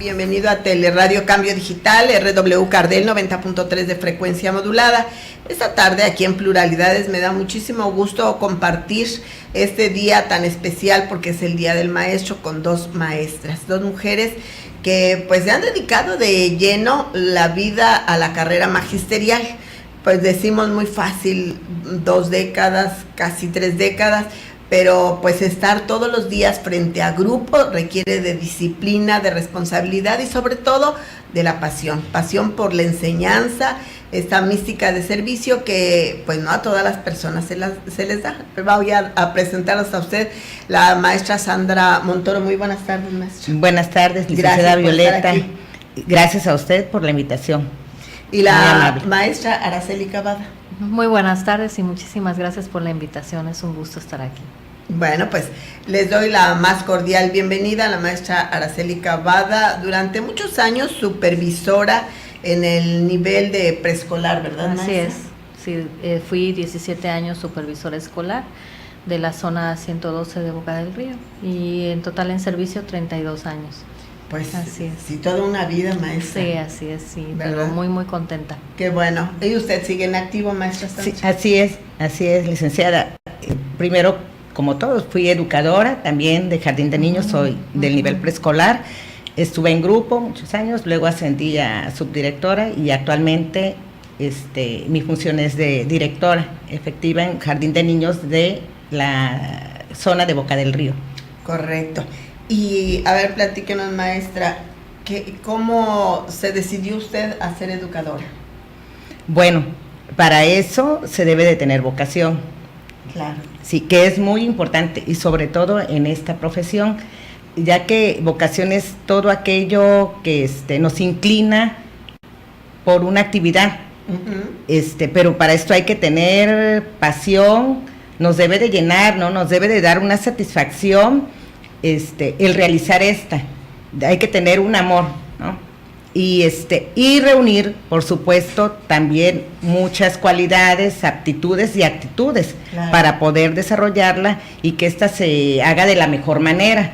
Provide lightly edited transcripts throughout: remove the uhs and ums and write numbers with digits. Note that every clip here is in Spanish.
Bienvenido a Teleradio Cambio Digital, RW Cardel 90.3 de frecuencia modulada. Esta tarde aquí en Pluralidades me da muchísimo gusto compartir este día tan especial porque es el Día del Maestro con dos maestras, dos mujeres que pues se han dedicado de lleno la vida a la carrera magisterial. Pues decimos muy fácil 2 décadas, casi 3 décadas, pero pues estar todos los días frente a grupos requiere de disciplina, de responsabilidad y sobre todo de la pasión por la enseñanza, esta mística de servicio que pues no a todas las personas se les da. Voy a presentaros a usted, la maestra Sandra Montoro. Muy buenas tardes, maestra. Buenas tardes, licenciada Violeta. Gracias a usted por la invitación. Y la maestra Araceli Cavada. Muy buenas tardes y muchísimas gracias por la invitación, es un gusto estar aquí. Bueno, pues les doy la más cordial bienvenida a la maestra Araceli Cavada, durante muchos años supervisora en el nivel de preescolar, ¿verdad, maestra? Así es, sí, fui 17 años supervisora escolar de la zona 112 de Boca del Río y en total en servicio 32 años. Pues así es. Sí, toda una vida, maestra. Sí, así es, sí, ¿verdad? pero muy, muy contenta. Qué bueno. ¿Y usted sigue en activo, maestra Sánchez? Sí, así es, licenciada. Primero, como todos, fui educadora también de jardín de niños, soy del nivel preescolar. Estuve en grupo muchos años, luego ascendí a subdirectora y actualmente mi función es de directora efectiva en jardín de niños de la zona de Boca del Río. Correcto. Y a ver, platíquenos, maestra, ¿cómo se decidió usted a ser educadora? Bueno, para eso se debe de tener vocación. Claro. Sí, que es muy importante y sobre todo en esta profesión, ya que vocación es todo aquello que nos inclina por una actividad. Pero para esto hay que tener pasión, nos debe de llenar, ¿no? Nos debe de dar una satisfacción el realizar hay que tener un amor, ¿no? Y reunir, por supuesto, también muchas cualidades, aptitudes y actitudes, claro, para poder desarrollarla y que ésta se haga de la mejor manera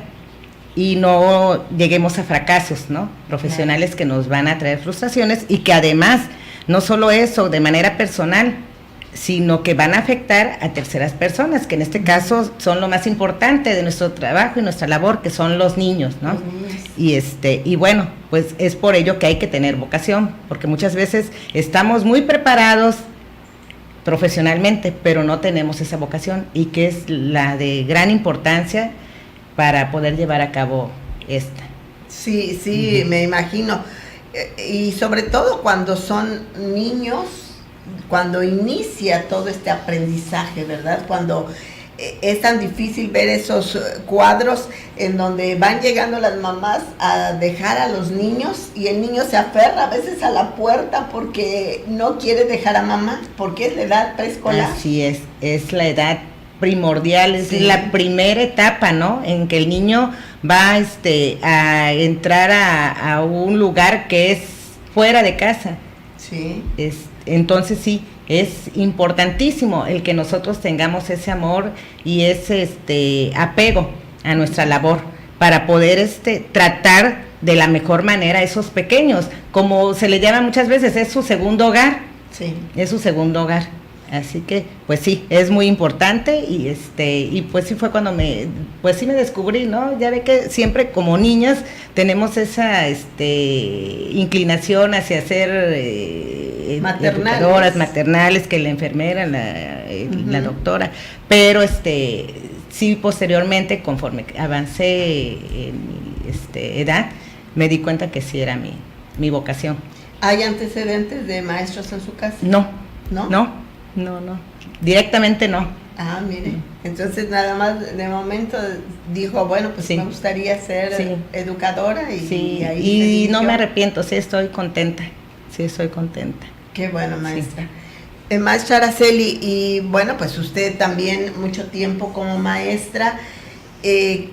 y no lleguemos a fracasos, ¿no? Profesionales, claro, que nos van a traer frustraciones y que además, no solo eso, de manera personal, sino que van a afectar a terceras personas, que en este caso son lo más importante de nuestro trabajo y nuestra labor, que son los niños, ¿no? Y bueno, pues es por ello que hay que tener vocación, porque muchas veces estamos muy preparados profesionalmente, pero no tenemos esa vocación, y que es la de gran importancia para poder llevar a cabo esta. Sí, me imagino, y sobre todo cuando son niños, cuando inicia todo este aprendizaje, ¿verdad? Cuando es tan difícil ver esos cuadros en donde van llegando las mamás a dejar a los niños y el niño se aferra a veces a la puerta porque no quiere dejar a mamá, porque es la edad preescolar. Así es la edad primordial, es la primera etapa, ¿no? En que el niño va a entrar a un lugar que es fuera de casa. Sí. Entonces sí, es importantísimo el que nosotros tengamos ese amor y ese apego a nuestra labor para poder tratar de la mejor manera a esos pequeños, como se le llama muchas veces, es su segundo hogar. Sí. Es su segundo hogar. Así que, pues sí, es muy importante y pues sí fue cuando me descubrí, ¿no? Ya ve que siempre como niñas tenemos esa inclinación hacia ser educadoras maternales, que la enfermera, la doctora, pero sí posteriormente, conforme avancé en mi edad, me di cuenta que sí era mi vocación. ¿Hay antecedentes de maestros en su casa? No, directamente no. Ah, mire, entonces nada más de momento dijo, bueno, pues sí, me gustaría ser educadora y ahí no me arrepiento, sí estoy contenta. Qué bueno, maestra. Maestra Araceli, y bueno, pues usted también mucho tiempo como maestra,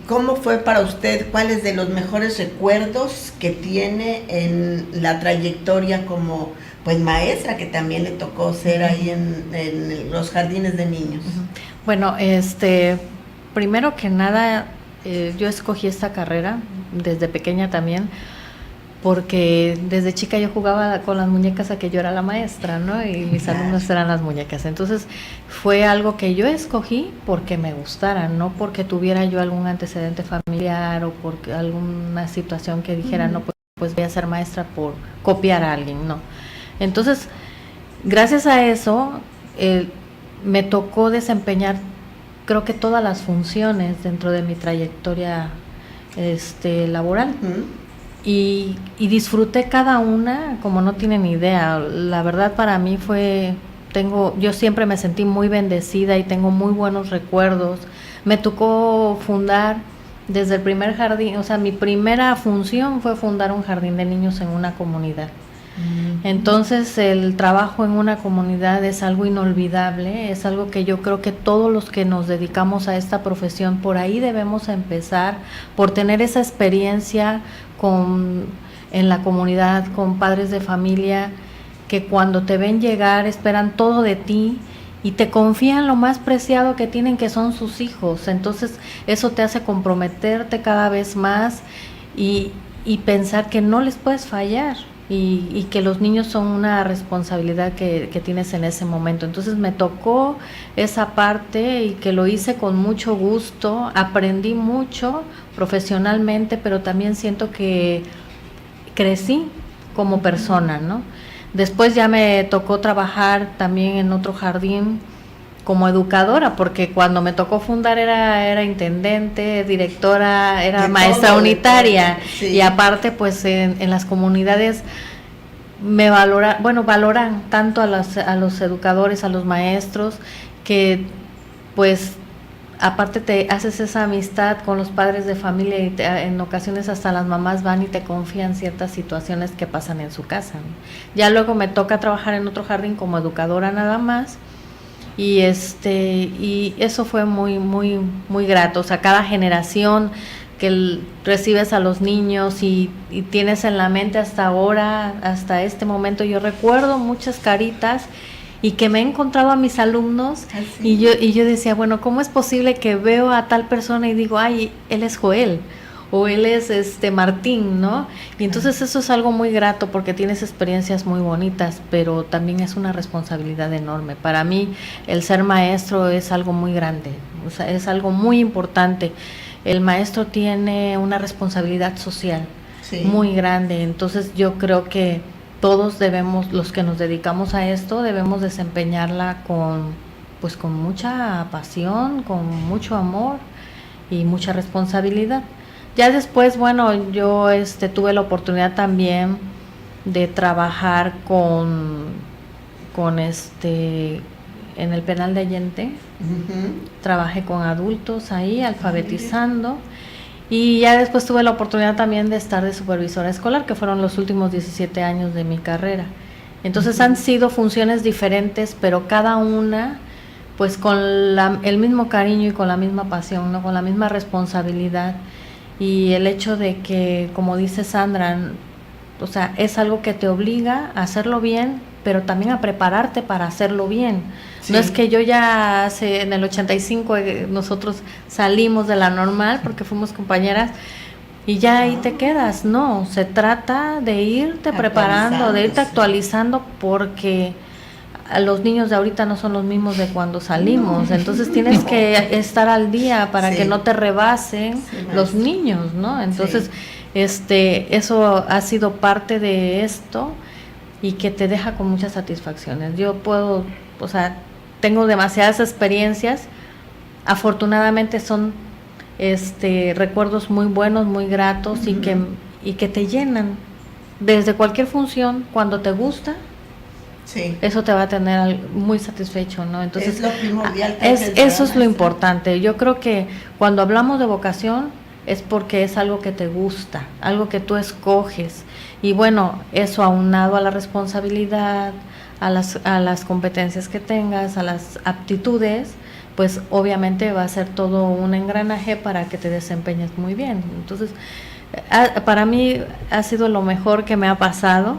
¿cómo fue para usted? ¿Cuáles de los mejores recuerdos que tiene en la trayectoria como pues maestra, que también le tocó ser ahí en los jardines de niños? Bueno, primero que nada, yo escogí esta carrera desde pequeña también porque desde chica yo jugaba con las muñecas a que yo era la maestra, ¿no? Y mis alumnos eran las muñecas. Entonces fue algo que yo escogí porque me gustara, no porque tuviera yo algún antecedente familiar o por alguna situación que dijera, no, pues voy a ser maestra por copiar a alguien, no. Entonces, gracias a eso, me tocó desempeñar, creo que todas las funciones dentro de mi trayectoria laboral. Y disfruté cada una como no tienen idea. La verdad para mí yo siempre me sentí muy bendecida y tengo muy buenos recuerdos. Me tocó fundar desde el primer jardín, o sea, mi primera función fue fundar un jardín de niños en una comunidad. Entonces el trabajo en una comunidad es algo inolvidable, es algo que yo creo que todos los que nos dedicamos a esta profesión por ahí debemos empezar, por tener esa experiencia en la comunidad con padres de familia que cuando te ven llegar esperan todo de ti y te confían lo más preciado que tienen, que son sus hijos. Entonces eso te hace comprometerte cada vez más y pensar que no les puedes fallar. Y que los niños son una responsabilidad que tienes en ese momento. Entonces me tocó esa parte y que lo hice con mucho gusto, aprendí mucho profesionalmente, pero también siento que crecí como persona, ¿no? Después ya me tocó trabajar también en otro jardín como educadora, porque cuando me tocó fundar era intendente, directora, era de maestra unitaria, sí. Y aparte pues en las comunidades valoran tanto a los educadores, a los maestros, que pues aparte te haces esa amistad con los padres de familia y en ocasiones hasta las mamás van y te confían ciertas situaciones que pasan en su casa, ¿no? Ya luego me toca trabajar en otro jardín como educadora nada más. Y eso fue muy muy muy grato. O sea, cada generación que recibes a los niños y tienes en la mente hasta ahora, hasta este momento, yo recuerdo muchas caritas y que me he encontrado a mis alumnos. ¿Sí? y yo decía, bueno, ¿cómo es posible que veo a tal persona y digo, ay, él es Joel? O él es Martín, ¿no? Y entonces eso es algo muy grato porque tienes experiencias muy bonitas, pero también es una responsabilidad enorme. Para mí el ser maestro es algo muy grande, o sea, es algo muy importante. El maestro tiene una responsabilidad social, sí, muy grande. Entonces yo creo que todos los que nos dedicamos a esto, debemos desempeñarla con mucha pasión, con mucho amor y mucha responsabilidad. Ya después, bueno, yo tuve la oportunidad también de trabajar en el penal de Allende. Trabajé con adultos ahí, alfabetizando, y ya después tuve la oportunidad también de estar de supervisora escolar, que fueron los últimos 17 años de mi carrera. Entonces han sido funciones diferentes, pero cada una pues con el mismo cariño y con la misma pasión, ¿no? Con la misma responsabilidad. Y el hecho de que, como dice Sandra, o sea, es algo que te obliga a hacerlo bien, pero también a prepararte para hacerlo bien. Sí. No es que yo ya en el 85 nosotros salimos de la normal porque fuimos compañeras y ya ahí te quedas. No, se trata de irte preparando, de irte actualizando, porque los niños de ahorita no son los mismos de cuando salimos, entonces tienes que estar al día para que no te rebasen los niños, ¿no? Entonces, eso ha sido parte de esto y que te deja con muchas satisfacciones. Yo tengo demasiadas experiencias, afortunadamente son recuerdos muy buenos, muy gratos, y que te llenan desde cualquier función. Cuando te gusta, sí, eso te va a tener muy satisfecho, ¿no? Entonces es lo primordial. Eso es lo importante. Yo creo que cuando hablamos de vocación es porque es algo que te gusta, algo que tú escoges, y bueno, eso aunado a la responsabilidad, a las competencias que tengas, a las aptitudes, pues obviamente va a ser todo un engranaje para que te desempeñes muy bien. Entonces, para mí ha sido lo mejor que me ha pasado.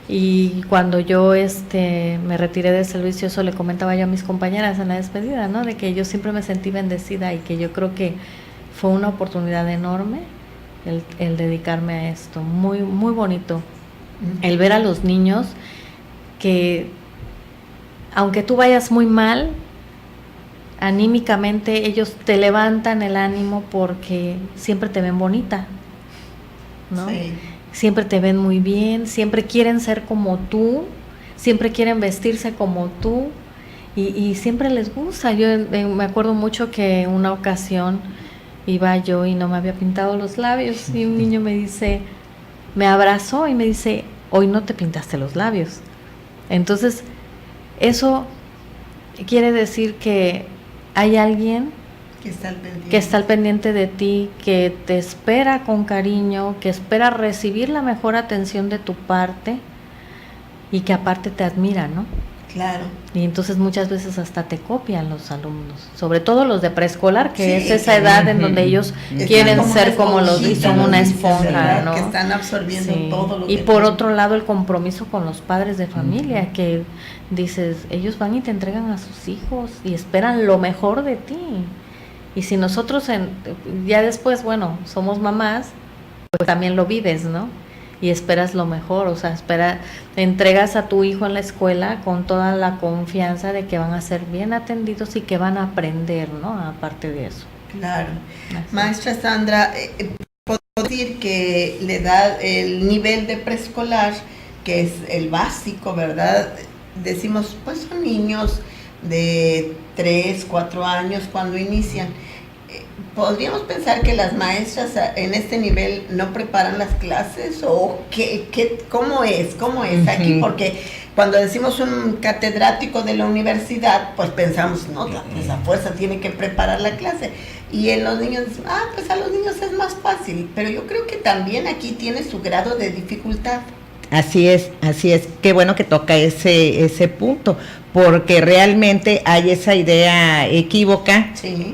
Y cuando yo me retiré del servicio, eso le comentaba yo a mis compañeras en la despedida, ¿no? De que yo siempre me sentí bendecida y que yo creo que fue una oportunidad enorme el dedicarme a esto, muy, muy bonito. El ver a los niños que, aunque tú vayas muy mal, anímicamente ellos te levantan el ánimo porque siempre te ven bonita, ¿no? Sí. Siempre te ven muy bien, siempre quieren ser como tú, siempre quieren vestirse como tú y siempre les gusta. Yo me acuerdo mucho que una ocasión iba yo y no me había pintado los labios y un niño me dice, me abrazó y me dice, hoy no te pintaste los labios. Entonces, eso quiere decir que hay alguien que está al pendiente de ti, que te espera con cariño, que espera recibir la mejor atención de tu parte y que aparte te admira, ¿no? Claro. Y entonces muchas veces hasta te copian los alumnos, sobre todo los de preescolar, que Sí, es esa edad en donde ellos quieren ser como los y son una esponja, ¿no? Que están absorbiendo todo lo que y por tienen. otro lado el compromiso con los padres de familia, que dices, ellos van y te entregan a sus hijos y esperan lo mejor de ti. Y si nosotros ya después, bueno, somos mamás, pues también lo vives, ¿no? Y esperas lo mejor, o sea, entregas a tu hijo en la escuela con toda la confianza de que van a ser bien atendidos y que van a aprender, ¿no? Aparte de eso. Claro. Así. Maestra Sandra, puedo decir que le da el nivel de preescolar, que es el básico, ¿verdad? Decimos, pues son niños de 3, 4 años cuando inician. ¿Podríamos pensar que las maestras en este nivel no preparan las clases o cómo es aquí? Porque cuando decimos un catedrático de la universidad, pues pensamos, no, esa fuerza tiene que preparar la clase. Y en los niños, pues a los niños es más fácil, pero yo creo que también aquí tiene su grado de dificultad. Así es. Qué bueno que toca ese punto, porque realmente hay esa idea equívoca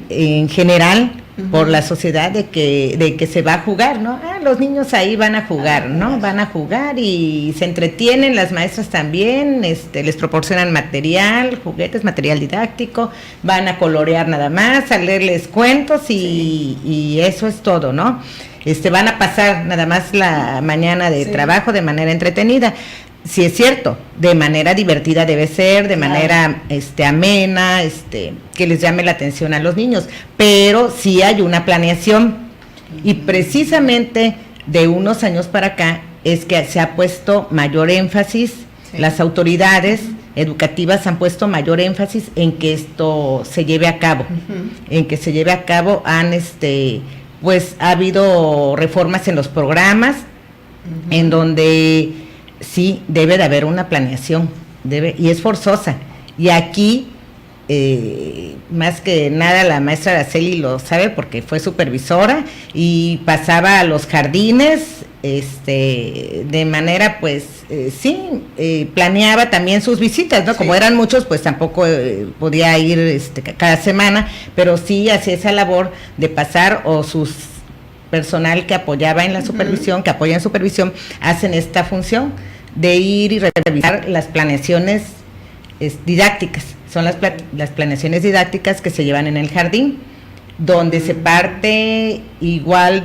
en general por la sociedad de que se va a jugar, ¿no? Los niños ahí van a jugar, ¿no? Van a jugar y se entretienen, las maestras también, les proporcionan material, juguetes, material didáctico, van a colorear nada más, a leerles cuentos y eso es todo, ¿no? Van a pasar nada más la mañana de trabajo de manera entretenida. Sí es cierto, de manera divertida debe ser, de manera amena, que les llame la atención a los niños, pero sí hay una planeación y precisamente de unos años para acá es que se ha puesto mayor énfasis, las autoridades educativas han puesto mayor énfasis en que esto se lleve a cabo, pues ha habido reformas en los programas, en donde sí debe de haber una planeación, y es forzosa. Y aquí, más que nada, la maestra Araceli lo sabe porque fue supervisora y pasaba a los jardines, de manera, pues, planeaba también sus visitas, ¿no? Como eran muchos, pues tampoco podía ir cada semana, pero sí hacía esa labor de pasar, o sus personal que apoyaba en la supervisión, que apoya en supervisión, hacen esta función de ir y revisar las planeaciones didácticas. Son las planeaciones didácticas que se llevan en el jardín, donde se parte igual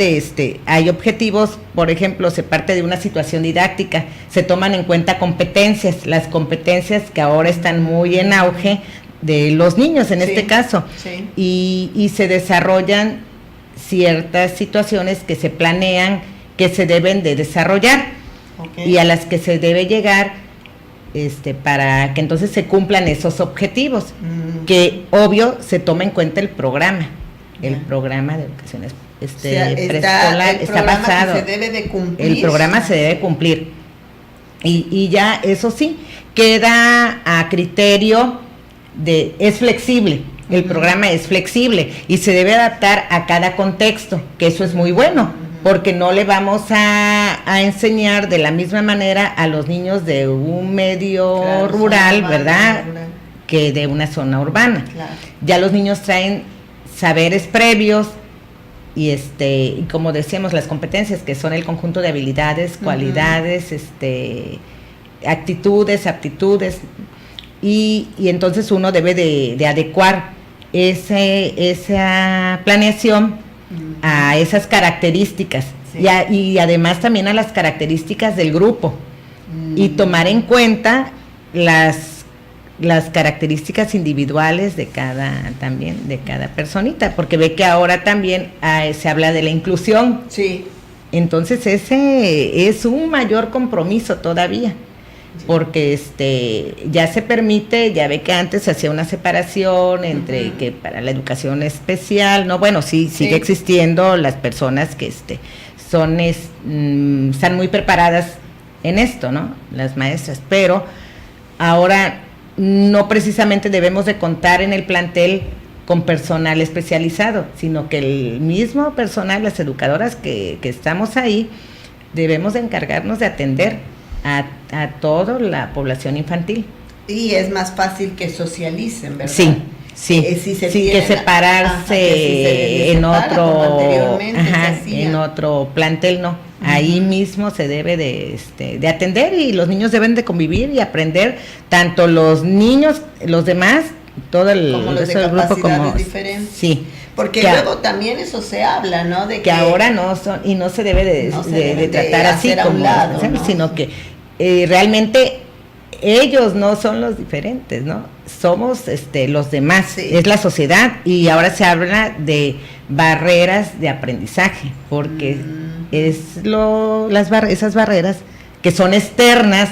hay objetivos, por ejemplo, se parte de una situación didáctica, se toman en cuenta competencias, las competencias que ahora están muy en auge de los niños en este caso, y se desarrollan ciertas situaciones que se planean, que se deben de desarrollar y a las que se debe llegar para que entonces se cumplan esos objetivos, que obvio se toma en cuenta el programa de educación preescolar, está basado, se debe de cumplir. El programa se debe cumplir y ya eso sí, queda a criterio es flexible. El programa es flexible y se debe adaptar a cada contexto, que eso es muy bueno, porque no le vamos a enseñar de la misma manera a los niños de un medio rural, ¿verdad? Que de una zona urbana. Claro. Ya los niños traen saberes previos y como decíamos, las competencias, que son el conjunto de habilidades, cualidades, actitudes, aptitudes, y entonces uno debe de adecuar esa planeación a esas características Sí. Y además también a las características del grupo y tomar en cuenta las características individuales de cada personita, porque ve que ahora también se habla de la inclusión. Sí. Entonces ese es un mayor compromiso todavía, porque ya se permite, ya ve que antes se hacía una separación entre que para la educación especial, no, bueno, sí sigue existiendo las personas que están muy preparadas en esto, ¿no? Las maestras, pero ahora no precisamente debemos de contar en el plantel con personal especializado, sino que el mismo personal, las educadoras que estamos ahí, debemos de encargarnos de atender a toda la población infantil. Y es más fácil que socialicen, ¿verdad? Sí, que separarse en otro plantel, no. Ahí mismo se debe de atender y los niños deben de convivir y aprender, tanto los niños, los demás, todo el resto del grupo como diferentes. Sí. Porque luego también eso se habla, ¿no? De que ahora no son, y no se debe de tratar así como, lado, ¿no? Sino que realmente ellos no son los diferentes, ¿no? Somos los demás, es la sociedad, y ahora se habla de barreras de aprendizaje, porque esas barreras que son externas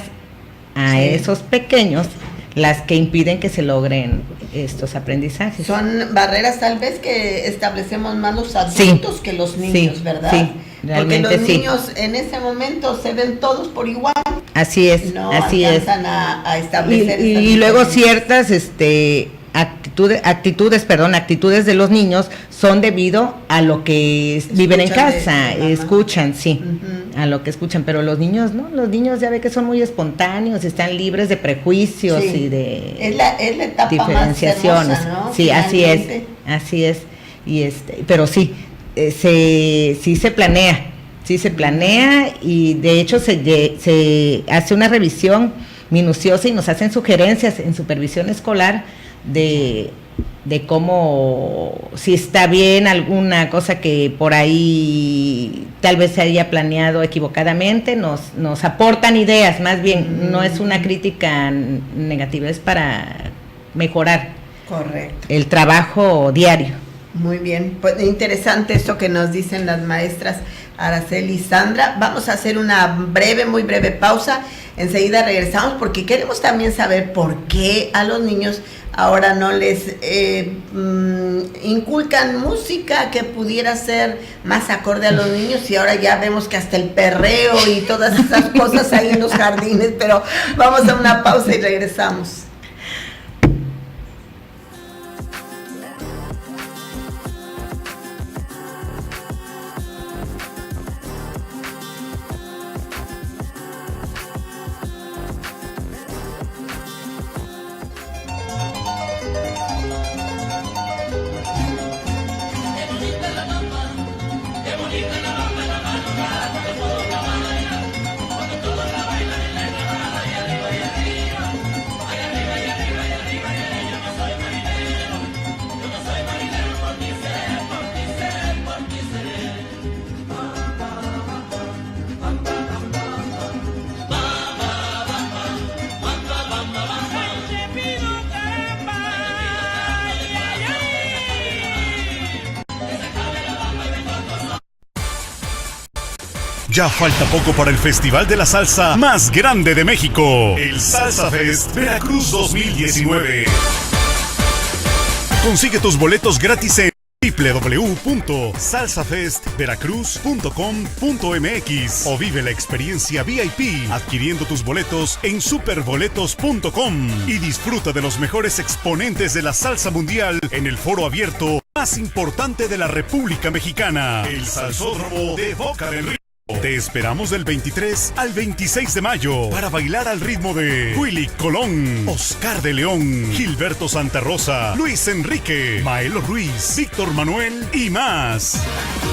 a esos pequeños, las que impiden que se logren estos aprendizajes. Son barreras tal vez que establecemos más los adultos que los niños, ¿verdad? Sí, realmente porque los niños en ese momento se ven todos por igual. Así es, no así es. A establecer y luego ciertas actitudes de los niños son debido a lo que viven en casa, escuchan, a lo que escuchan, pero los niños no, los niños ya ve que son muy espontáneos, están libres de prejuicios y de es la etapa diferenciaciones, más hermosa, ¿no? Sí, así es, y pero sí se planea y de hecho se hace una revisión minuciosa y nos hacen sugerencias en supervisión escolar de cómo, si está bien alguna cosa que por ahí tal vez se haya planeado equivocadamente, nos aportan ideas, más bien, no es una crítica negativa, es para mejorar el trabajo diario. Muy bien, pues interesante esto que nos dicen las maestras Araceli y Sandra. Vamos a hacer una muy breve pausa. Enseguida regresamos porque queremos también saber por qué a los niños ahora no les inculcan música que pudiera ser más acorde a los niños, y ahora ya vemos que hasta el perreo y todas esas cosas hay en los jardines, pero vamos a una pausa y regresamos. Ya falta poco para el Festival de la Salsa más grande de México, el Salsa Fest Veracruz 2019. Consigue tus boletos gratis en www.salsafestveracruz.com.mx o vive la experiencia VIP adquiriendo tus boletos en superboletos.com y disfruta de los mejores exponentes de la salsa mundial en el foro abierto más importante de la República Mexicana, el Salsódromo de Boca del Río. Te esperamos del 23 al 26 de mayo para bailar al ritmo de Willy Colón, Oscar de León, Gilberto Santa Rosa, Luis Enrique, Maelo Ruiz, Víctor Manuel y más.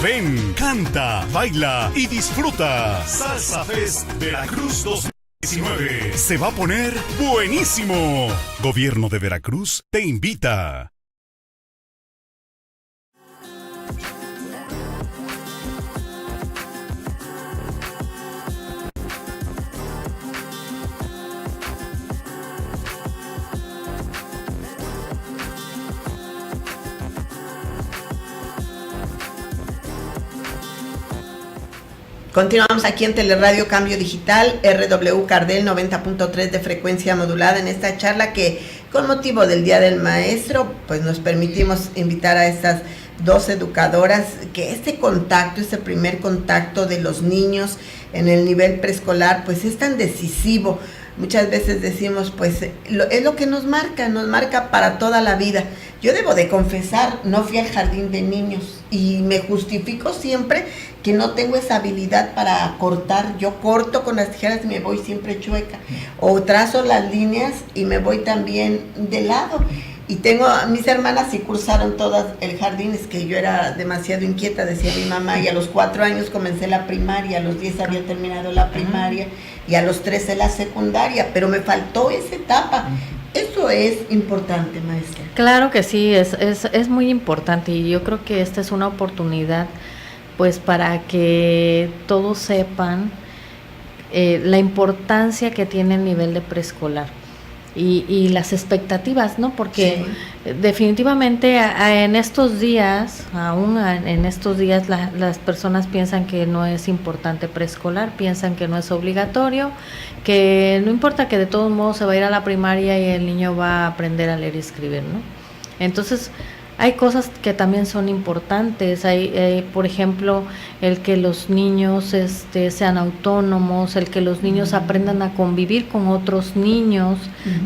Ven, canta, baila y disfruta. Salsa Fest Veracruz 2019. Se va a poner buenísimo. Gobierno de Veracruz te invita. Continuamos aquí en Teleradio Cambio Digital, RW Cardel 90.3 de frecuencia modulada, en esta charla que con motivo del Día del Maestro, pues nos permitimos invitar a estas dos educadoras, que este contacto, este primer contacto de los niños en el nivel preescolar, pues es tan decisivo. Muchas veces decimos, pues es lo que nos marca para toda la vida. Yo debo de confesar, no fui al jardín de niños y me justifico siempre que no tengo esa habilidad para cortar. Yo corto con las tijeras y me voy siempre chueca, o trazo las líneas y me voy también de lado. Y mis hermanas sí cursaron todas el jardín, es que yo era demasiado inquieta, decía mi mamá, y a los 4 años comencé la primaria, a los 10 había terminado la primaria, y a los 13 la secundaria, pero me faltó esa etapa. Eso es importante, maestra. Claro que sí, es muy importante, y yo creo que esta es una oportunidad, pues, para que todos sepan la importancia que tiene el nivel de preescolar. Y las expectativas, ¿no? Porque sí, definitivamente en estos días, las personas piensan que no es importante preescolar, piensan que no es obligatorio, que no importa, que de todos modos se va a ir a la primaria y el niño va a aprender a leer y escribir, ¿no? Entonces, hay cosas que también son importantes. Hay, por ejemplo, el que los niños sean autónomos, el que los niños aprendan a convivir con otros niños,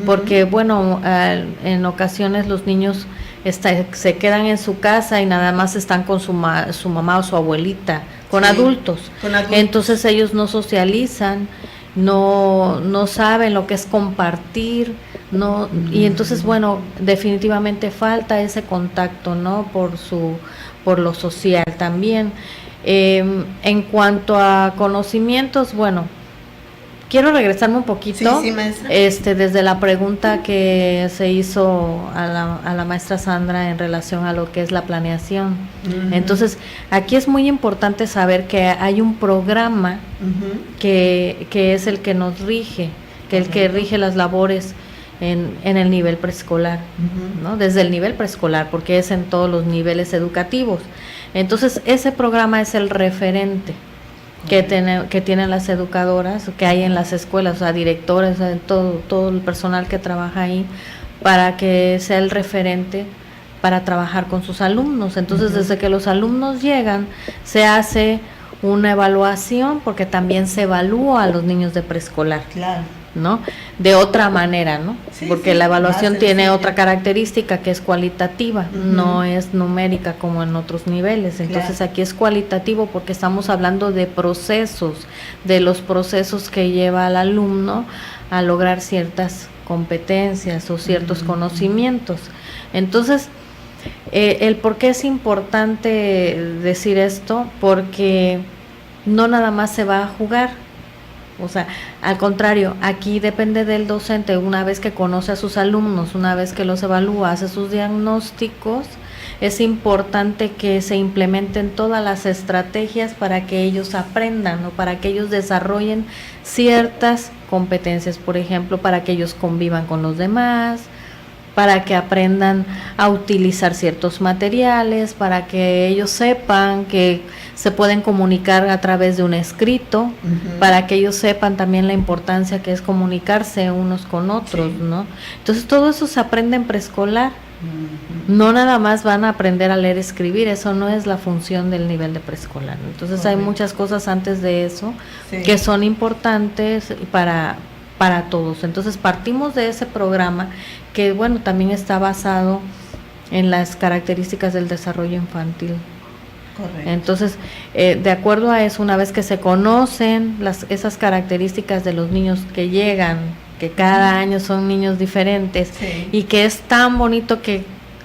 porque bueno, en ocasiones los niños se quedan en su casa y nada más están con su mamá o su abuelita, con adultos. Entonces ellos no socializan, no saben lo que es compartir, y entonces bueno, definitivamente falta ese contacto, ¿no? Por lo social también. En cuanto a conocimientos, bueno, quiero regresarme un poquito, sí, maestra. Desde la pregunta que se hizo a la maestra Sandra en relación a lo que es la planeación. Entonces, aquí es muy importante saber que hay un programa que es el que nos rige, el que rige las labores en el nivel preescolar, ¿no? Desde el nivel preescolar, porque es en todos los niveles educativos. Entonces, ese programa es el referente que tienen las educadoras, que hay en las escuelas, o sea, directores, o sea, todo el personal que trabaja ahí, para que sea el referente para trabajar con sus alumnos. Entonces, desde que los alumnos llegan, se hace una evaluación, porque también se evalúa a los niños de preescolar. Claro. ¿No? De otra manera, ¿no? Sí, porque la evaluación tiene otra característica, que es cualitativa, no es numérica como en otros niveles. Entonces aquí es cualitativo, porque estamos hablando de procesos, de los procesos que lleva al alumno a lograr ciertas competencias o ciertos conocimientos. Entonces, el por qué es importante decir esto, porque no nada más se va a jugar. O sea, al contrario, aquí depende del docente. Una vez que conoce a sus alumnos, una vez que los evalúa, hace sus diagnósticos, es importante que se implementen todas las estrategias para que ellos aprendan, o para que ellos desarrollen ciertas competencias, por ejemplo, para que ellos convivan con los demás, para que aprendan a utilizar ciertos materiales, para que ellos sepan que se pueden comunicar a través de un escrito, para que ellos sepan también la importancia que es comunicarse unos con otros, ¿no? Entonces todo eso se aprende en preescolar. No nada más van a aprender a leer y escribir, eso no es la función del nivel de preescolar. Entonces hay muchas cosas antes de eso que son importantes para todos. Entonces partimos de ese programa que, bueno, también está basado en las características del desarrollo infantil. Correcto. Entonces, de acuerdo a eso, una vez que se conocen esas características de los niños que llegan, que cada año son niños diferentes, y que es tan bonito que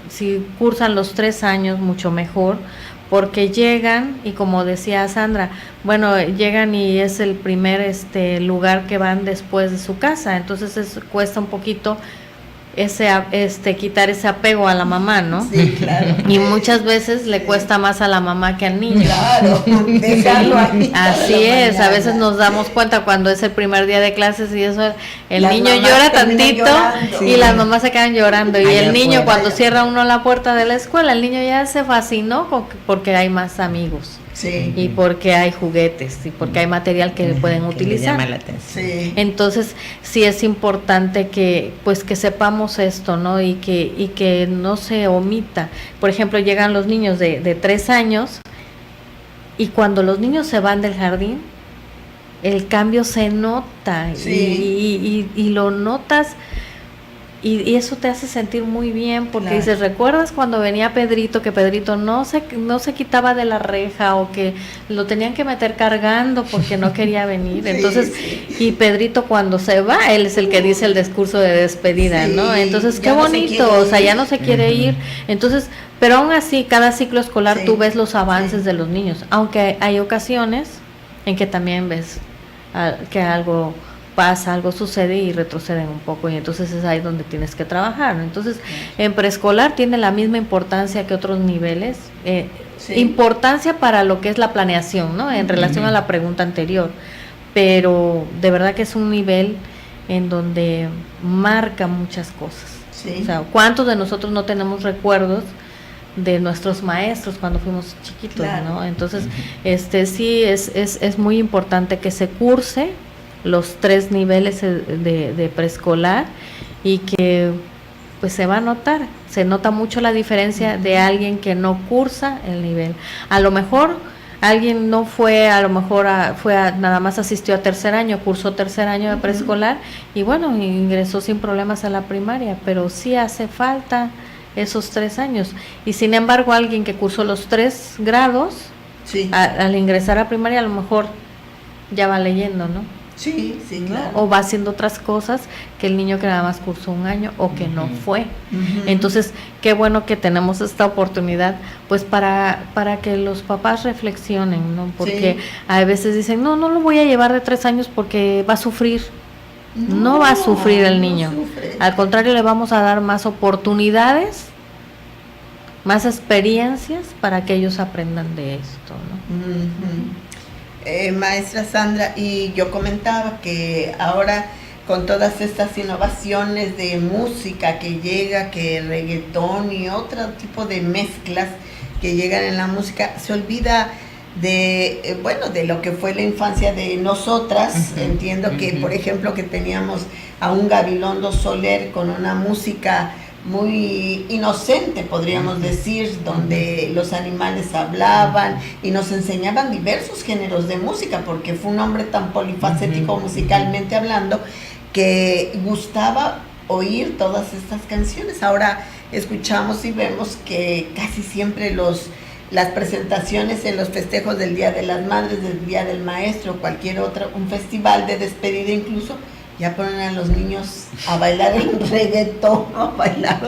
si cursan los 3 años, mucho mejor, porque llegan, y como decía Sandra, bueno, llegan y es el primer lugar que van después de su casa, entonces cuesta un poquito quitar ese apego a la mamá, ¿no? Sí, claro. Y muchas veces le cuesta más a la mamá que al niño. Claro, dejarlo ahí. Así es, a veces nos damos cuenta cuando es el primer día de clases y eso, el niño llora tantito y las mamás se quedan llorando. Y el niño, cuando cierra uno la puerta de la escuela, el niño ya se fascinó porque hay más amigos. Sí. Y porque hay juguetes y porque hay material que pueden que utilizar. le llama la atención. Sí. Entonces, sí es importante que pues que sepamos esto, ¿no? Y que no se omita. Por ejemplo, llegan los niños de 3 años y cuando los niños se van del jardín, el cambio se nota. Sí. Y lo notas. Y eso te hace sentir muy bien porque Claro. dices, ¿recuerdas cuando venía Pedrito, que Pedrito no se quitaba de la reja o que lo tenían que meter cargando porque no quería venir? Sí, Entonces, sí. y Pedrito cuando se va, él es el que dice el discurso de despedida, Sí, ¿no? Entonces, ya qué no se bonito, quiere o sea, ir. ya no se quiere ir. Entonces, pero aún así, cada ciclo escolar Sí, tú ves los avances sí. de los niños, aunque hay ocasiones en que también ves que algo pasa, algo sucede y retroceden un poco y entonces es ahí donde tienes que trabajar, ¿no? Entonces, en preescolar tiene la misma importancia que otros niveles, Sí. importancia para lo que es la planeación, ¿no? En relación a la pregunta anterior, pero de verdad que es un nivel en donde marca muchas cosas. Sí. O sea, ¿cuántos de nosotros no tenemos recuerdos de nuestros maestros cuando fuimos chiquitos, Claro. ¿no? Entonces, sí es muy importante que se curse los 3 niveles de preescolar y que pues se va a notar, se nota mucho la diferencia de alguien que no cursa el nivel. A lo mejor alguien no fue, a lo mejor nada más asistió a 3er año, cursó 3er año de preescolar y bueno, ingresó sin problemas a la primaria, pero sí hace falta esos 3 años. Y sin embargo, alguien que cursó los 3 grados, Sí. al ingresar a primaria a lo mejor ya va leyendo, ¿no? Sí, sí, ¿No? claro. O va haciendo otras cosas que el niño que nada más cursó 1 año o que no fue. Ujú. Entonces, qué bueno que tenemos esta oportunidad, pues para que los papás reflexionen, ¿no? Porque Sí. a veces dicen, no lo voy a llevar de 3 años porque va a sufrir. No va a sufrir el niño. No sufre. Al contrario, le vamos a dar más oportunidades, más experiencias para que ellos aprendan de esto, ¿no? Ujú. Maestra Sandra, y yo comentaba que ahora con todas estas innovaciones de música que llega, que reggaetón y otro tipo de mezclas que llegan en la música, se olvida de, bueno, de lo que fue la infancia de nosotras. Ujú, Entiendo que, ujú. por ejemplo, que teníamos a un Gabilondo Soler con una música muy inocente, podríamos decir, donde los animales hablaban y nos enseñaban diversos géneros de música, porque fue un hombre tan polifacético musicalmente hablando que gustaba oír todas estas canciones. Ahora escuchamos y vemos que casi siempre las presentaciones en los festejos del Día de las Madres, del Día del Maestro, cualquier otro, un festival de despedida incluso, ya ponen a los niños a bailar el reggaetón, a bailar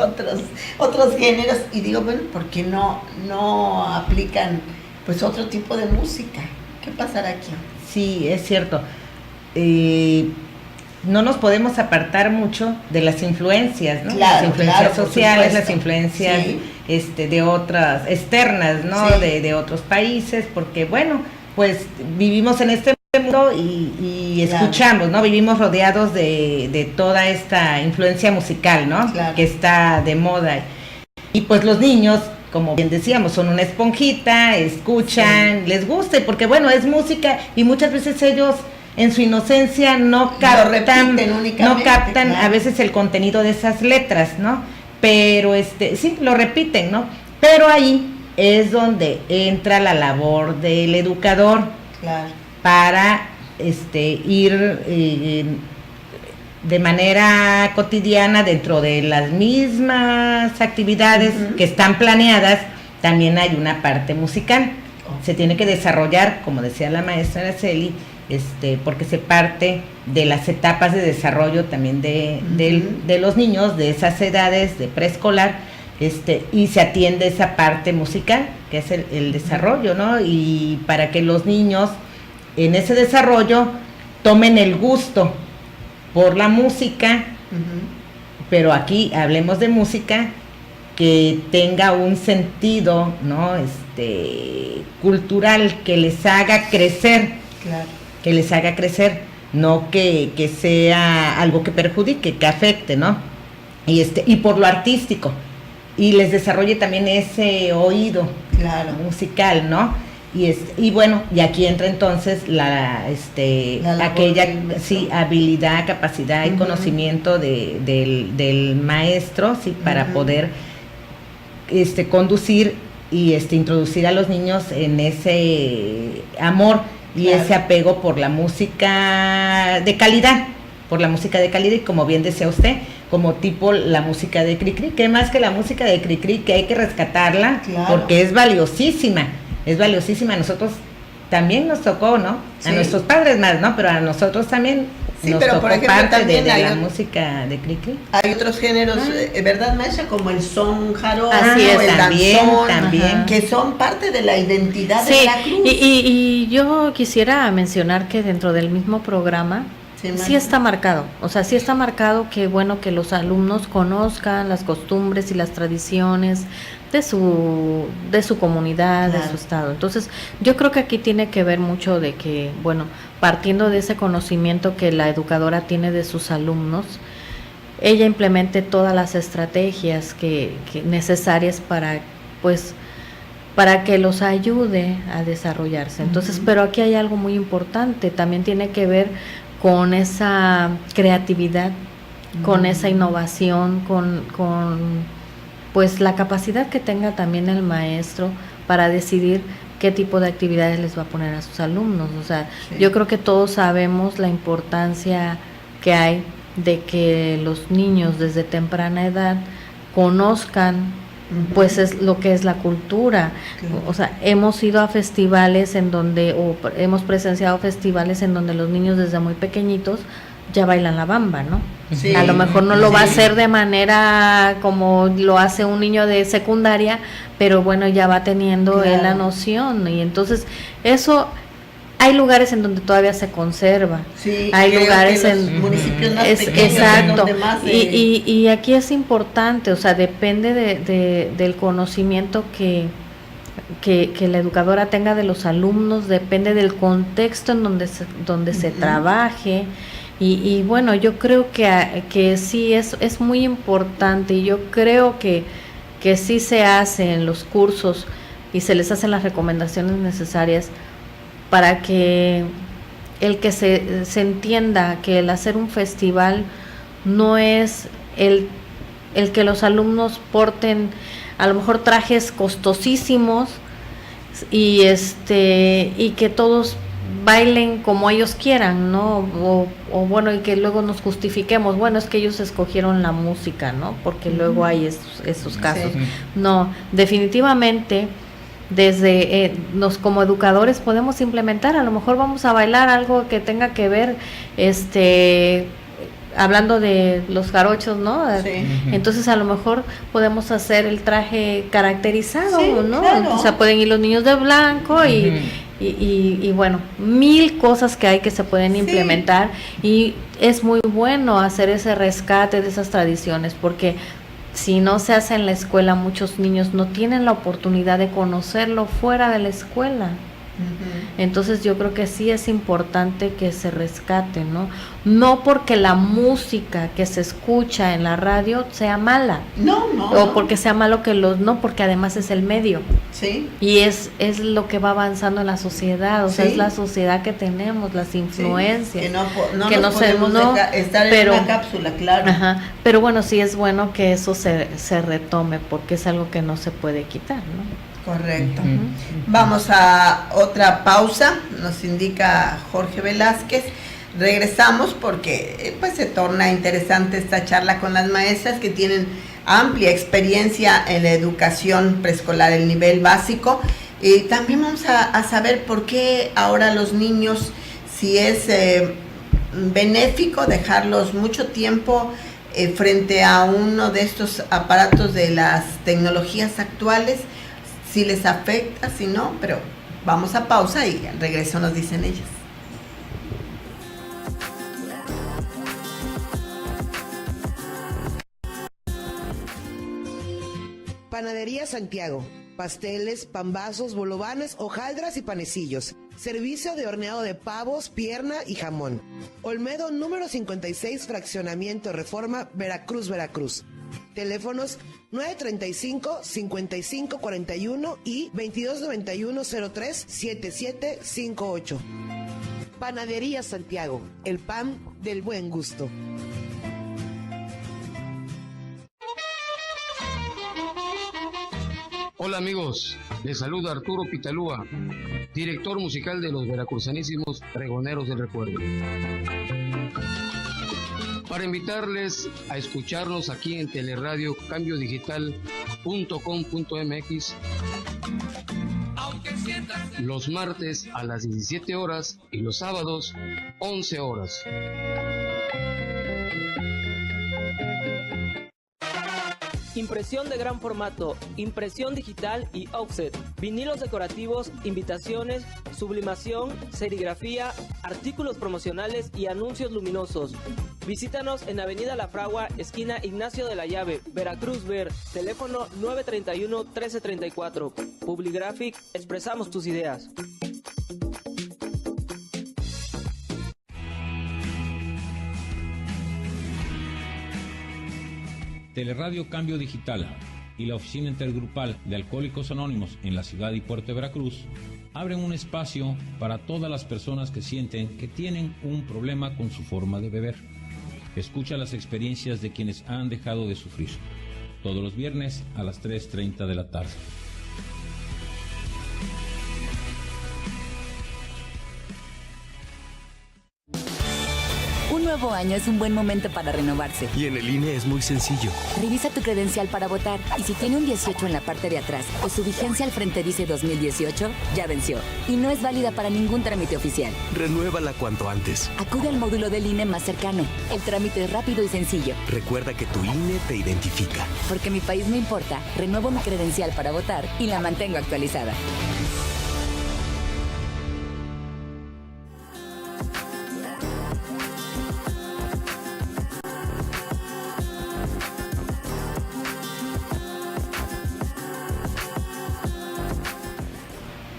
otros géneros, y digo, bueno, ¿por qué no aplican pues otro tipo de música? ¿Qué pasará aquí? Sí, es cierto. No nos podemos apartar mucho de las influencias, ¿no? Claro, las influencias claro, por sociales, supuesto. las influencias Sí. de otras, externas, ¿no? Sí. De otros países, porque bueno, pues vivimos en este mundo y Claro. escuchamos, ¿no? Vivimos rodeados de toda esta influencia musical, ¿no? Claro. Que está de moda. Y pues los niños, como bien decíamos, son una esponjita, escuchan, les gusta, porque bueno, es música y muchas veces ellos en su inocencia no captan, repiten únicamente, claro. a veces el contenido de esas letras, ¿no? Pero sí, lo repiten, ¿no? Pero ahí es donde entra la labor del educador Claro. para ir de manera cotidiana dentro de las mismas actividades Ujú. que están planeadas. También hay una parte musical, se tiene que desarrollar, como decía la maestra Araceli, porque se parte de las etapas de desarrollo también de los niños, de esas edades de preescolar, y se atiende esa parte musical, que es el desarrollo, ¿no? Y para que los niños en ese desarrollo tomen el gusto por la música, pero aquí hablemos de música que tenga un sentido, ¿no? Cultural, que les haga crecer, Claro. que les haga crecer, no que sea algo que perjudique, que afecte, ¿no? Y por lo artístico, y les desarrolle también ese oído Claro. musical, ¿no? Y bueno, y aquí entra entonces aquella habilidad, capacidad y conocimiento del maestro, sí, para poder conducir y introducir a los niños en ese amor y ese apego por la música de calidad, y como bien decía usted, como tipo la música de Cricri, que más que la música de Cricri, que hay que rescatarla, porque es valiosísima, a nosotros también nos tocó, ¿no? Sí. A nuestros padres más, ¿no? Pero a nosotros también nos tocó, por ejemplo, parte de la música de Cricri. Hay otros géneros, ¿verdad, maestra? Como el son jaro, el danzón, que son parte de la identidad de Veracruz. Y yo quisiera mencionar que dentro del mismo programa sí está marcado, sí está marcado que bueno que los alumnos conozcan las costumbres y las tradiciones de su comunidad, de su estado. Entonces, yo creo que aquí tiene que ver mucho de que, bueno, partiendo de ese conocimiento que la educadora tiene de sus alumnos, ella implemente todas las estrategias que necesarias para que los ayude a desarrollarse. Entonces, pero aquí hay algo muy importante, también tiene que ver con esa creatividad, con esa innovación, con pues la capacidad que tenga también el maestro para decidir qué tipo de actividades les va a poner a sus alumnos. Yo creo que todos sabemos la importancia que hay de que los niños desde temprana edad conozcan pues es lo que es la cultura. Hemos ido a festivales hemos presenciado festivales en donde los niños desde muy pequeñitos ya bailan la bamba, ¿no? Sí, a lo mejor no lo va a hacer de manera como lo hace un niño de secundaria, pero bueno, ya va teniendo él la noción, y entonces eso hay lugares en donde todavía se conserva. Sí, hay lugares en los municipios más pequeños, exacto, donde más y aquí es importante, depende del conocimiento que la educadora tenga de los alumnos, depende del contexto en donde se trabaje. Y bueno, yo creo que sí es muy importante, y yo creo que sí se hace en los cursos y se les hacen las recomendaciones necesarias para que se entienda que el hacer un festival no es el que los alumnos porten a lo mejor trajes costosísimos y que todos bailen como ellos quieran, ¿no? O bueno, y que luego nos justifiquemos, bueno, es que ellos escogieron la música, ¿no? Porque luego hay esos casos. Sí. No, definitivamente desde como educadores podemos implementar, a lo mejor vamos a bailar algo que tenga que ver, hablando de los jarochos, ¿no? Sí. Entonces a lo mejor podemos hacer el traje caracterizado, sí, ¿no? Claro. Pueden ir los niños de blanco y bueno, 1000 cosas que hay que se pueden implementar, y es muy bueno hacer ese rescate de esas tradiciones, porque si no se hace en la escuela, muchos niños no tienen la oportunidad de conocerlo fuera de la escuela. Entonces yo creo que sí es importante que se rescate, ¿no? No porque la música que se escucha en la radio sea mala, o porque sea malo no, porque además es el medio, sí, y es lo que va avanzando en la sociedad, es la sociedad que tenemos, las influencias, sí, que no podemos estar en una cápsula, claro. Pero bueno, sí es bueno que eso se retome, porque es algo que no se puede quitar, ¿no? Correcto. Vamos a otra pausa, nos indica Jorge Velázquez. Regresamos porque pues se torna interesante esta charla con las maestras que tienen amplia experiencia en la educación preescolar, el nivel básico. Y también vamos a saber por qué ahora los niños, si es benéfico dejarlos mucho tiempo frente a uno de estos aparatos de las tecnologías actuales, si les afecta, si no, pero vamos a pausa y al regreso nos dicen ellas. Panadería Santiago, pasteles, pambazos, bolovanes, hojaldras y panecillos. Servicio de horneado de pavos, pierna y jamón. Olmedo número 56, Fraccionamiento Reforma, Veracruz, Veracruz. Teléfonos 935-5541 y 2291-03-7758. Panadería Santiago, el pan del buen gusto. Hola amigos, les saluda Arturo Pitalúa, director musical de los veracruzanísimos Pregoneros del Recuerdo. Para invitarles a escucharnos aquí en Teleradio cambiodigital.com.mx los martes a las 17 horas y los sábados 11 horas. Impresión de gran formato, impresión digital y offset, vinilos decorativos, invitaciones, sublimación, serigrafía, artículos promocionales y anuncios luminosos. Visítanos en Avenida La Fragua, esquina Ignacio de la Llave, Veracruz Ver, teléfono 931-1334. Publigraphic, expresamos tus ideas. Teleradio Cambio Digital y la Oficina Intergrupal de Alcohólicos Anónimos en la ciudad y puerto de Veracruz abren un espacio para todas las personas que sienten que tienen un problema con su forma de beber. Escucha las experiencias de quienes han dejado de sufrir. Todos los viernes a las 3:30 de la tarde. Un nuevo año es un buen momento para renovarse. Y en el INE es muy sencillo. Revisa tu credencial para votar y si tiene un 18 en la parte de atrás o su vigencia al frente dice 2018, ya venció y no es válida para ningún trámite oficial. Renuévala cuanto antes. Acude al módulo del INE más cercano. El trámite es rápido y sencillo. Recuerda que tu INE te identifica. Porque mi país me importa, renuevo mi credencial para votar y la mantengo actualizada.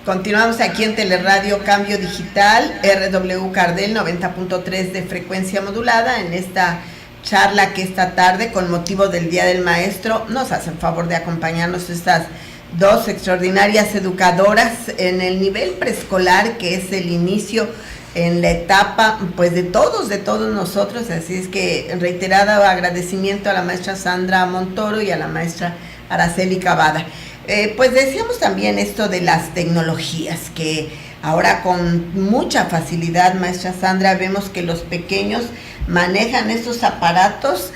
Continuamos aquí en Teleradio Cambio Digital, RW Cardel 90.3 de frecuencia modulada, en esta charla que esta tarde, con motivo del Día del Maestro, nos hacen favor de acompañarnos estas dos extraordinarias educadoras en el nivel preescolar, que es el inicio en la etapa pues de todos nosotros. Así es que reiterado agradecimiento a la maestra Sandra Montoro y a la maestra Araceli Cavada. Pues decíamos también esto de las tecnologías, que ahora con mucha facilidad, maestra Sandra, vemos que los pequeños manejan estos aparatos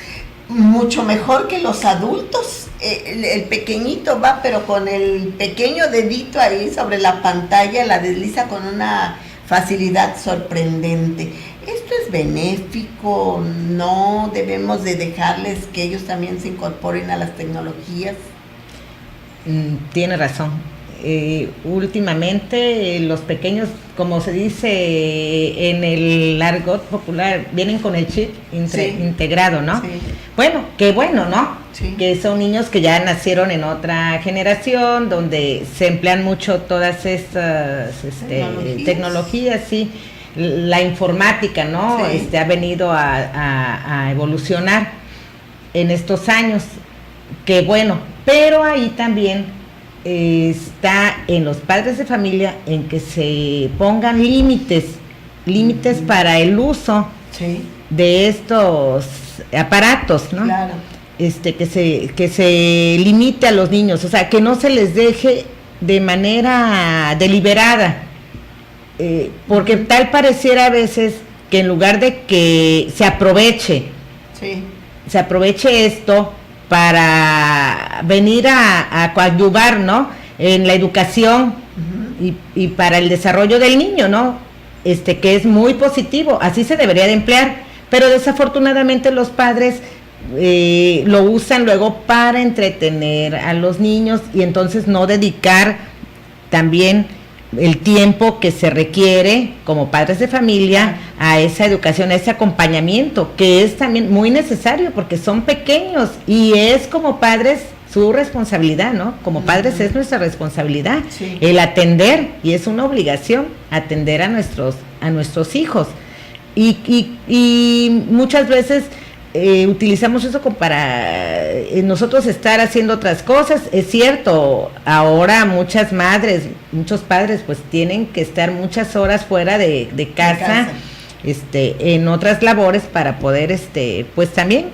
mucho mejor que los adultos. El pequeñito va, pero con el pequeño dedito ahí sobre la pantalla, la desliza con una facilidad sorprendente. ¿Esto es benéfico? ¿No debemos de dejarles que ellos también se incorporen a las tecnologías? Tiene razón. Últimamente los pequeños, como se dice en el argot popular, vienen con el chip integrado, ¿no? Sí. Bueno, qué bueno, ¿no? Sí. Que son niños que ya nacieron en otra generación, donde se emplean mucho todas estas tecnologías, sí. La informática, ¿no? Sí. Ha venido a evolucionar en estos años. Qué bueno, pero ahí también está en los padres de familia en que se pongan límites para el uso de estos aparatos, ¿no? Claro. Que se limite a los niños, o sea, que no se les deje de manera deliberada, porque tal pareciera a veces que en lugar de que se aproveche esto para venir a coadyuvar, ¿no?, en la educación y para el desarrollo del niño, ¿no?, que es muy positivo, así se debería de emplear, pero desafortunadamente los padres lo usan luego para entretener a los niños y entonces no dedicar también el tiempo que se requiere como padres de familia a esa educación, a ese acompañamiento, que es también muy necesario porque son pequeños y es como padres su responsabilidad, ¿no? Como padres es nuestra responsabilidad, el atender, y es una obligación atender a nuestros hijos. Y muchas veces utilizamos eso como para nosotros estar haciendo otras cosas. Es cierto, ahora muchas madres, muchos padres pues tienen que estar muchas horas fuera de casa, en otras labores para poder pues también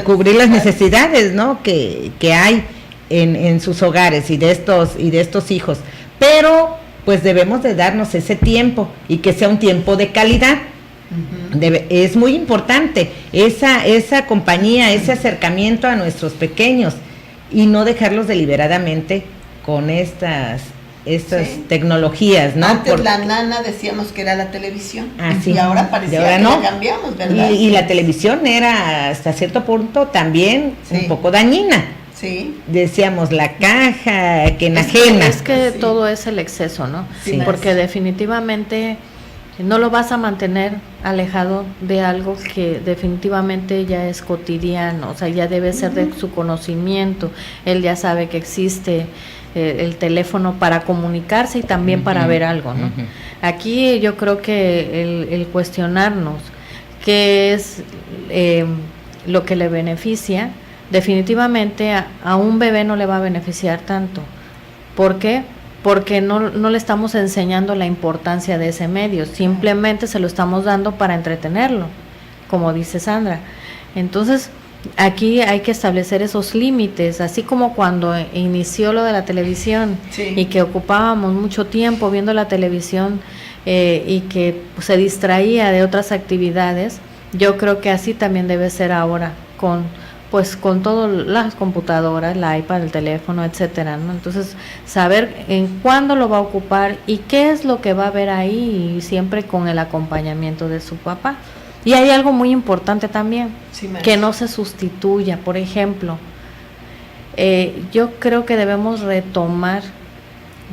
cubrir las necesidades, ¿no? que hay en sus hogares y de estos hijos, pero pues debemos de darnos ese tiempo y que sea un tiempo de calidad. Es muy importante esa compañía, ese acercamiento a nuestros pequeños y no dejarlos deliberadamente con estas tecnologías, ¿no? Antes la nana decíamos que era la televisión, y ahora parecía ahora que no. la cambiamos, ¿verdad? Y la televisión era hasta cierto punto también un poco dañina. Sí. Decíamos la caja que enajena. Es que todo es el exceso, ¿no? Sí. Porque definitivamente no lo vas a mantener alejado de algo que definitivamente ya es cotidiano, o sea, ya debe ser de su conocimiento. Él ya sabe que existe el teléfono para comunicarse y también para ver algo, ¿no? Aquí yo creo que el cuestionarnos qué es lo que le beneficia, definitivamente a un bebé no le va a beneficiar tanto. ¿Por qué? Porque no le estamos enseñando la importancia de ese medio, simplemente se lo estamos dando para entretenerlo, como dice Sandra. Entonces, aquí hay que establecer esos límites, así como cuando inició lo de la televisión y que ocupábamos mucho tiempo viendo la televisión y que se distraía de otras actividades. Yo creo que así también debe ser ahora con todas las computadoras, la iPad, el teléfono, etcétera, ¿no? Entonces, saber en cuándo lo va a ocupar y qué es lo que va a ver ahí, y siempre con el acompañamiento de su papá. Y hay algo muy importante también, que no se sustituya. Por ejemplo, yo creo que debemos retomar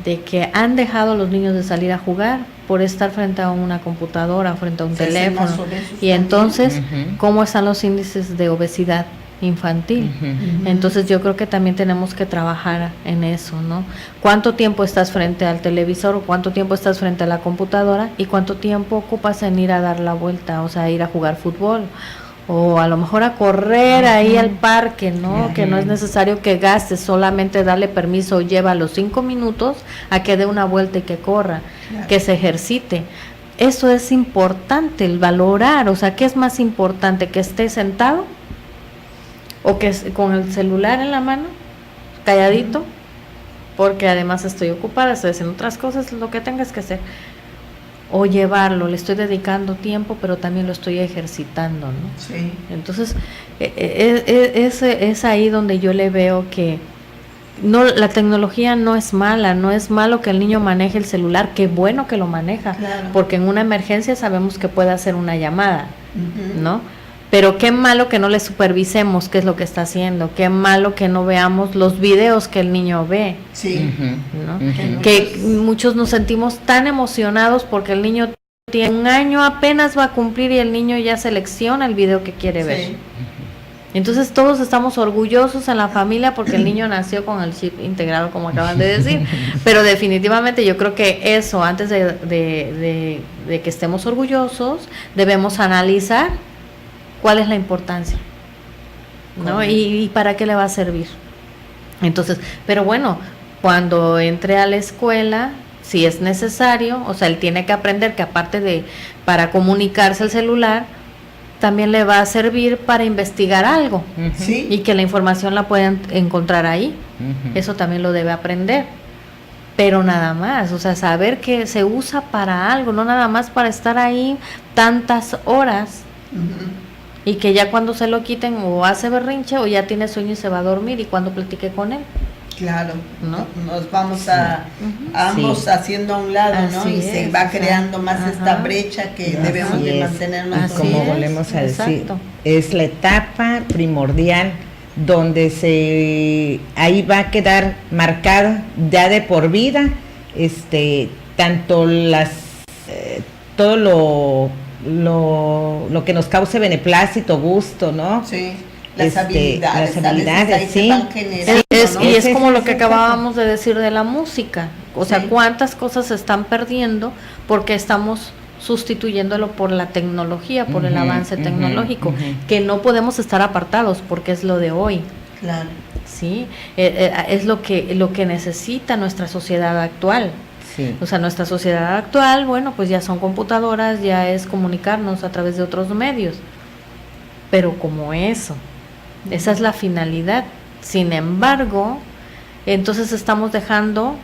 de que han dejado a los niños de salir a jugar por estar frente a una computadora, frente a un teléfono. Y entonces, ¿cómo están los índices de obesidad infantil? Entonces yo creo que también tenemos que trabajar en eso, ¿no? ¿Cuánto tiempo estás frente al televisor o cuánto tiempo estás frente a la computadora y cuánto tiempo ocupas en ir a dar la vuelta, o sea, ir a jugar fútbol o a lo mejor a correr ahí al parque, ¿no? Que no es necesario que gastes, solamente darle permiso, lleva los 5 minutos a que dé una vuelta y que corra, que se ejercite. Eso es importante, el valorar, o sea, ¿qué es más importante? ¿Que esté sentado o que con el celular en la mano, calladito? Porque además estoy ocupada, estoy haciendo otras cosas, lo que tengas que hacer. O llevarlo, le estoy dedicando tiempo, pero también lo estoy ejercitando, ¿no? Sí. Entonces, es ahí donde yo le veo que no, la tecnología no es mala, no es malo que el niño maneje el celular, qué bueno que lo maneja, porque en una emergencia sabemos que puede hacer una llamada, ¿no? Pero qué malo que no le supervisemos qué es lo que está haciendo, qué malo que no veamos los videos que el niño ve, ¿no? Que muchos nos sentimos tan emocionados porque el niño tiene 1 año, apenas va a cumplir y el niño ya selecciona el video que quiere ver. Entonces todos estamos orgullosos en la familia porque el niño nació con el chip integrado, como acaban de decir, pero definitivamente yo creo que eso, antes de que estemos orgullosos, debemos analizar cuál es la importancia, ¿no? Y para qué le va a servir. Entonces, pero bueno, cuando entre a la escuela, si es necesario, o sea, él tiene que aprender que aparte para comunicarse el celular, también le va a servir para investigar algo, y que la información la pueden encontrar ahí. Eso también lo debe aprender, pero nada más, o sea, saber que se usa para algo, no nada más para estar ahí tantas horas, y que ya cuando se lo quiten o hace berrinche o ya tiene sueño y se va a dormir, y cuando platique con él. Claro, ¿no? Nos vamos a ambos haciendo a un lado, ¿no? Y se va creando más esta brecha que debemos de mantenernos. Como volvemos a decir, es la etapa primordial donde ahí va a quedar marcada ya de por vida, tanto todo lo que nos cause beneplácito, gusto, ¿no? Sí. Las habilidades sí. Y es como lo que acabábamos de decir de la música, o sea, cuántas cosas se están perdiendo porque estamos sustituyéndolo por la tecnología, por el avance tecnológico, que no podemos estar apartados porque es lo de hoy. Claro. Sí, es lo que necesita nuestra sociedad actual. Sí. O sea, nuestra sociedad actual, bueno, pues ya son computadoras, ya es comunicarnos a través de otros medios, pero como eso, esa es la finalidad. Sin embargo, entonces estamos dejando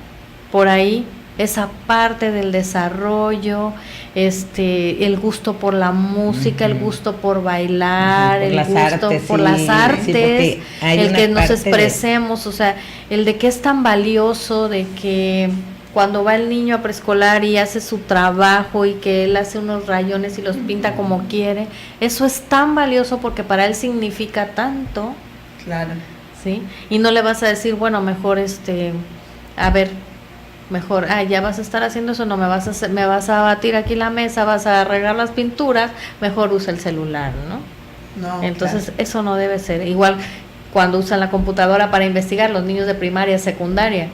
por ahí esa parte del desarrollo, el gusto por la música, el gusto por bailar, el gusto por las artes, el que nos expresemos, o sea, el de que es tan valioso, de que cuando va el niño a preescolar y hace su trabajo y que él hace unos rayones y los pinta como quiere, eso es tan valioso porque para él significa tanto. Claro. ¿Sí? Y no le vas a decir, bueno, mejor a ver, mejor, ya vas a estar haciendo eso, no me vas a batir aquí la mesa, vas a regar las pinturas, mejor usa el celular, ¿no? Entonces, claro, eso no debe ser. Igual cuando usan la computadora para investigar, los niños de primaria, secundaria,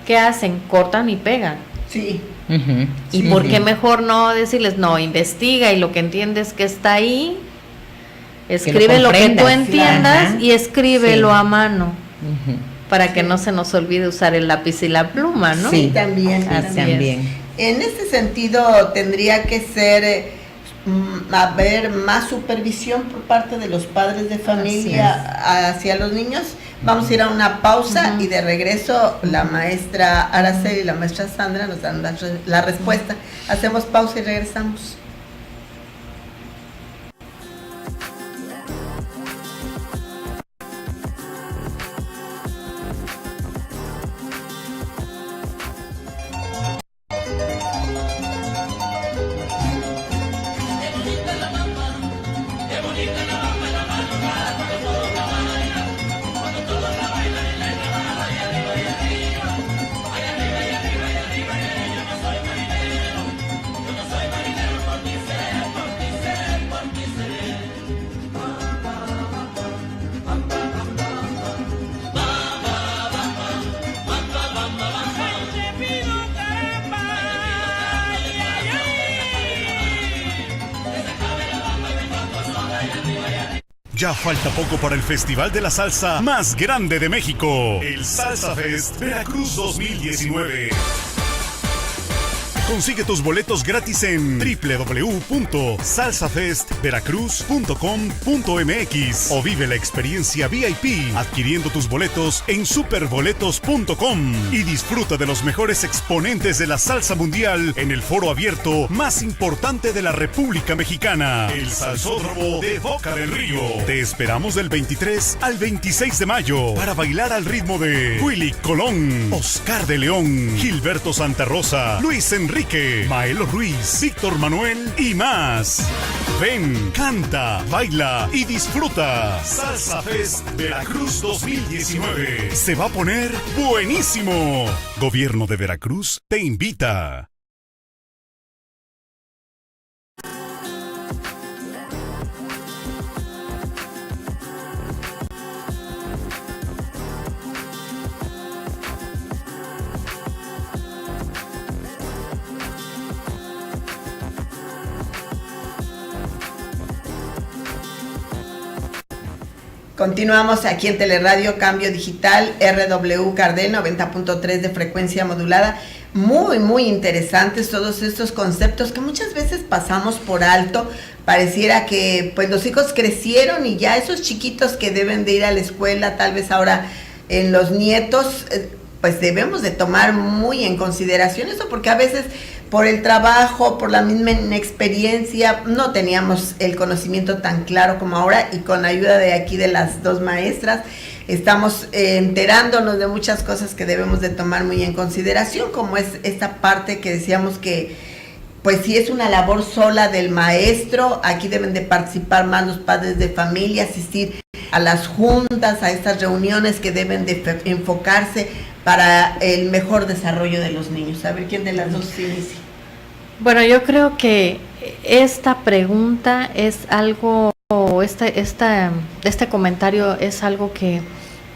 ¿qué hacen? Cortan y pegan. Sí. ¿Y por qué mejor no decirles, no, investiga y lo que entiendes que está ahí, escribe lo que tú entiendas y escríbelo a mano, para que no se nos olvide usar el lápiz y la pluma, ¿no? Sí, también. En este sentido, tendría que ser, haber más supervisión por parte de los padres de familia hacia los niños. Vamos a ir a una pausa y de regreso la maestra Araceli y la maestra Sandra nos dan la respuesta. Hacemos pausa y regresamos. Ya falta poco para el Festival de la Salsa más grande de México, el Salsa Fest Veracruz 2019. Consigue tus boletos gratis en www.salsafestveracruz.com.mx o vive la experiencia VIP adquiriendo tus boletos en superboletos.com y disfruta de los mejores exponentes de la salsa mundial en el foro abierto más importante de la República Mexicana, el Salsódromo de Boca del Río. Te esperamos del 23 al 26 de mayo para bailar al ritmo de Willy Colón, Oscar de León, Gilberto Santa Rosa, Luis Enrique, Maelo Ruiz, Víctor Manuel y más. Ven, canta, baila y disfruta. Salsa Fest Veracruz 2019. Se va a poner buenísimo. Gobierno de Veracruz te invita. Continuamos aquí en Teleradio Cambio Digital, RW Cardel 90.3 de frecuencia modulada. Muy, muy interesantes todos estos conceptos que muchas veces pasamos por alto. Pareciera que pues los hijos crecieron y ya esos chiquitos que deben de ir a la escuela, tal vez ahora en los nietos, pues debemos de tomar muy en consideración eso, porque a veces por el trabajo, por la misma experiencia, no teníamos el conocimiento tan claro como ahora, y con ayuda de aquí de las dos maestras estamos enterándonos de muchas cosas que debemos de tomar muy en consideración, como es esta parte que decíamos que pues si es una labor sola del maestro, aquí deben de participar más los padres de familia, asistir a las juntas, a estas reuniones que deben de enfocarse para el mejor desarrollo de los niños. A ver quién de las dos inicia. Bueno, yo creo que esta pregunta es algo, este comentario es algo que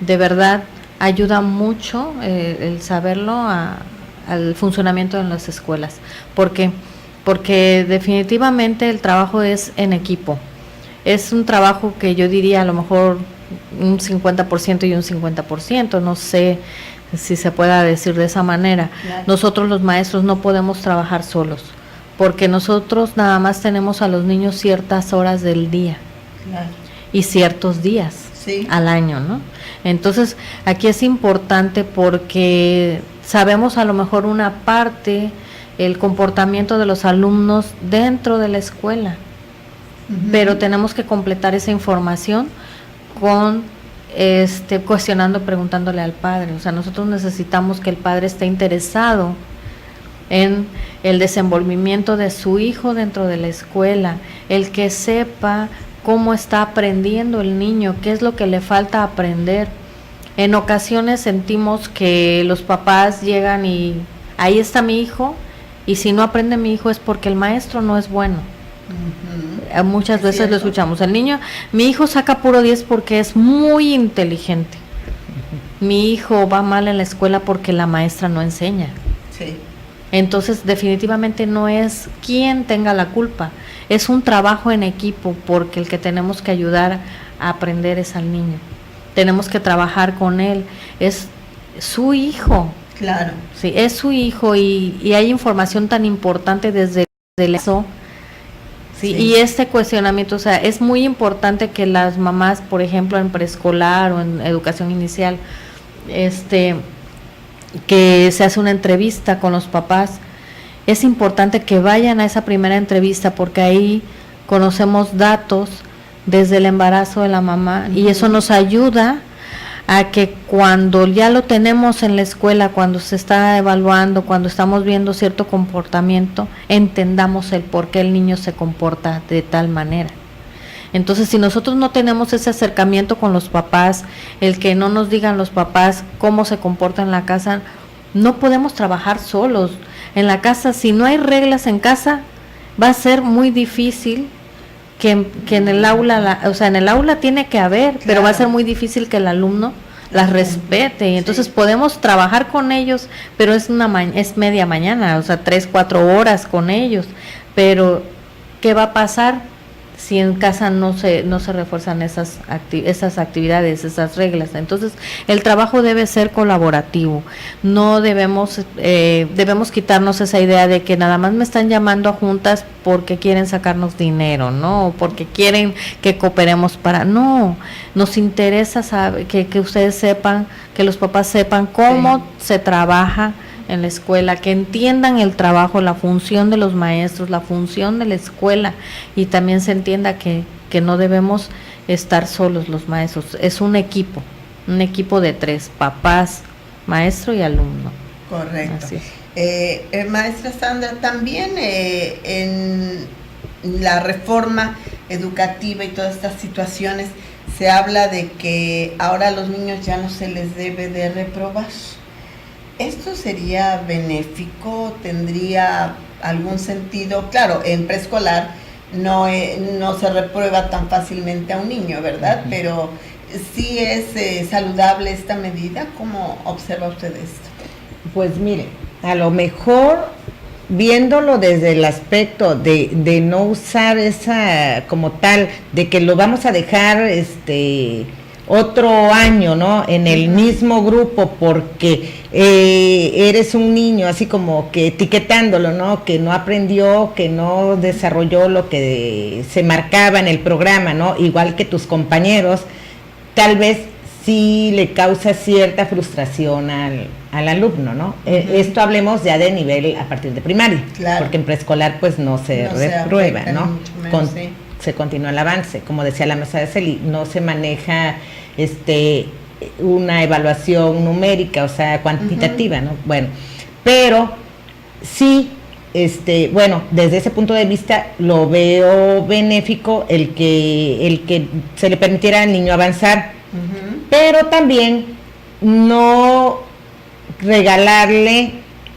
de verdad ayuda mucho el saberlo al funcionamiento en las escuelas, porque porque definitivamente el trabajo es en equipo. Es un trabajo que yo diría a lo mejor un 50% y un 50%, no sé si se pueda decir de esa manera. Claro. Nosotros los maestros no podemos trabajar solos, porque nosotros nada más tenemos a los niños ciertas horas del día. Claro. Y ciertos días Sí. al año, ¿no? Entonces, aquí es importante porque sabemos a lo mejor una parte, el comportamiento de los alumnos dentro de la escuela, pero tenemos que completar esa información con cuestionando, preguntándole al padre. O sea, nosotros necesitamos que el padre esté interesado en el desenvolvimiento de su hijo dentro de la escuela, el que sepa cómo está aprendiendo el niño, qué es lo que le falta aprender. En ocasiones sentimos que los papás llegan y ahí está mi hijo, y si no aprende mi hijo es porque el maestro no es bueno. Muchas veces cierto. lo escuchamos, mi hijo saca puro 10 porque es muy inteligente. Mi hijo va mal en la escuela porque la maestra no enseña. Sí. Entonces, definitivamente no es quien tenga la culpa, es un trabajo en equipo, porque el que tenemos que ayudar a aprender es al niño. Tenemos que trabajar con él, es su hijo. Claro. Sí, es su hijo y hay información tan importante desde eso. Sí, Sí. y este cuestionamiento, o sea, es muy importante que las mamás, por ejemplo, en preescolar o en educación inicial, que se hace una entrevista con los papás, es importante que vayan a esa primera entrevista, porque ahí conocemos datos desde el embarazo de la mamá, y eso nos ayuda a que cuando ya lo tenemos en la escuela, cuando se está evaluando, cuando estamos viendo cierto comportamiento, entendamos el por qué el niño se comporta de tal manera. Entonces, si nosotros no tenemos ese acercamiento con los papás, el que no nos digan los papás cómo se comporta en la casa, no podemos trabajar solos. En la casa, si no hay reglas en casa, va a ser muy difícil que en el aula, en el aula tiene que haber, pero va a ser muy difícil que el alumno las respete. Y entonces podemos trabajar con ellos, pero es media mañana, 3, 4 horas con ellos. Pero, ¿qué va a pasar si en casa no se refuerzan esas actividades, esas reglas? Entonces, el trabajo debe ser colaborativo. No debemos quitarnos esa idea de que nada más me están llamando a juntas porque quieren sacarnos dinero, ¿no? O porque quieren que cooperemos no, nos interesa que ustedes sepan, que los papás sepan cómo se trabaja en la escuela, que entiendan el trabajo, la función de los maestros, la función de la escuela, y también se entienda que no debemos estar solos los maestros, es un equipo de 3, papás, maestro y alumno. Correcto. Así es. Maestra Sandra, también en la reforma educativa y todas estas situaciones se habla de que ahora a los niños ya no se les debe de reprobar. ¿Esto sería benéfico? ¿Tendría algún sentido? Claro, en preescolar no se reprueba tan fácilmente a un niño, ¿verdad? Pero sí es saludable esta medida. ¿Cómo observa usted esto? Pues mire, a lo mejor viéndolo desde el aspecto de no usar esa como tal, de que lo vamos a dejar otro año, ¿no? En el mismo grupo, porque eres un niño, así como que etiquetándolo, ¿no? Que no aprendió, que no desarrolló lo que se marcaba en el programa, ¿no? Igual que tus compañeros, tal vez sí le causa cierta frustración al alumno, ¿no? Esto hablemos ya de nivel a partir de primaria, claro, porque en preescolar pues no se reprueba, afecta, ¿no? Menos, sí. Se continúa el avance, como decía la maestra de Celi, no se maneja una evaluación numérica, o sea, cuantitativa, ¿no? Bueno, pero sí, desde ese punto de vista lo veo benéfico el que se le permitiera al niño avanzar, pero también no regalarle,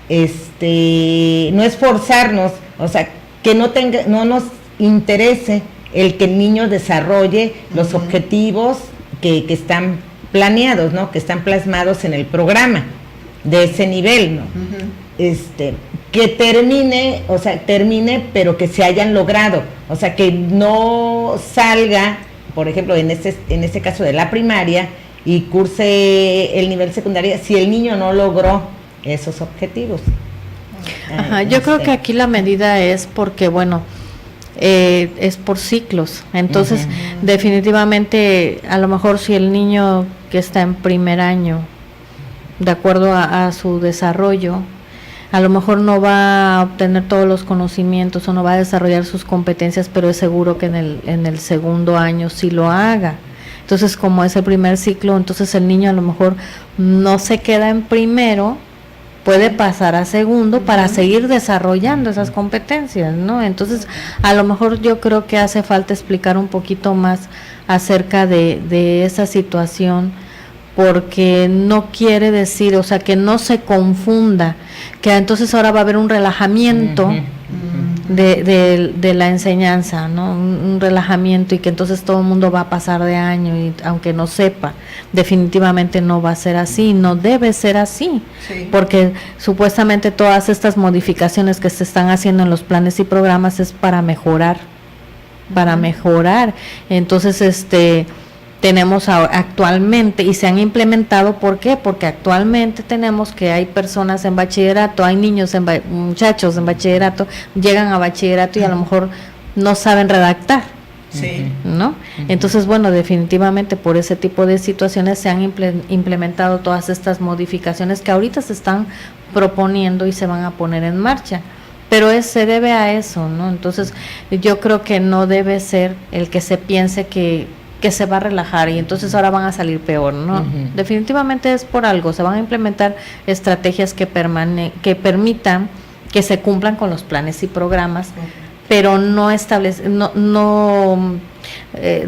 no esforzarnos, o sea, que no nos interese el que el niño desarrolle los objetivos que están planeados, ¿no? Que están plasmados en el programa de ese nivel, ¿no? que termine, pero que se hayan logrado, o sea, que no salga, por ejemplo, en este caso de la primaria, y curse el nivel secundario si el niño no logró esos objetivos. Ajá, yo creo que aquí la medida es porque, bueno, es por ciclos, entonces definitivamente a lo mejor si el niño que está en primer año, de acuerdo a su desarrollo, a lo mejor no va a obtener todos los conocimientos o no va a desarrollar sus competencias, pero es seguro que en el segundo año sí lo haga. Entonces, como es el primer ciclo, entonces el niño a lo mejor no se queda en primero, puede pasar a segundo para seguir desarrollando esas competencias, ¿no? Entonces, a lo mejor yo creo que hace falta explicar un poquito más acerca de esa situación, porque no quiere decir, o sea, que no se confunda, que entonces ahora va a haber un relajamiento de la enseñanza, ¿no? Un relajamiento, y que entonces todo el mundo va a pasar de año, y aunque no sepa, definitivamente no va a ser así, no debe ser así, porque supuestamente todas estas modificaciones que se están haciendo en los planes y programas es para mejorar, entonces tenemos actualmente, y se han implementado, ¿por qué? Porque actualmente tenemos que hay personas en bachillerato, hay niños, muchachos en bachillerato, llegan a bachillerato y a lo mejor no saben redactar, ¿no? Entonces, bueno, definitivamente por ese tipo de situaciones se han implementado todas estas modificaciones que ahorita se están proponiendo y se van a poner en marcha. Pero se debe a eso, ¿no? Entonces, yo creo que no debe ser el que se piense que se va a relajar y entonces ahora van a salir peor, ¿no? Definitivamente es por algo, se van a implementar estrategias que permitan que se cumplan con los planes y programas, pero no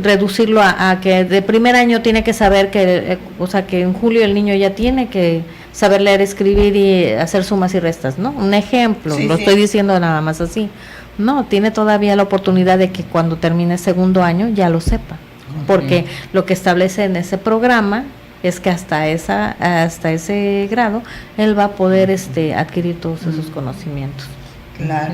reducirlo a que de primer año tiene que saber que, o sea, que en julio el niño ya tiene que saber leer, escribir y hacer sumas y restas, ¿no? Un ejemplo, estoy diciendo nada más así. No, tiene todavía la oportunidad de que cuando termine segundo año ya lo sepa. Porque lo que establece en ese programa es que hasta ese grado él va a poder adquirir todos esos conocimientos. Claro.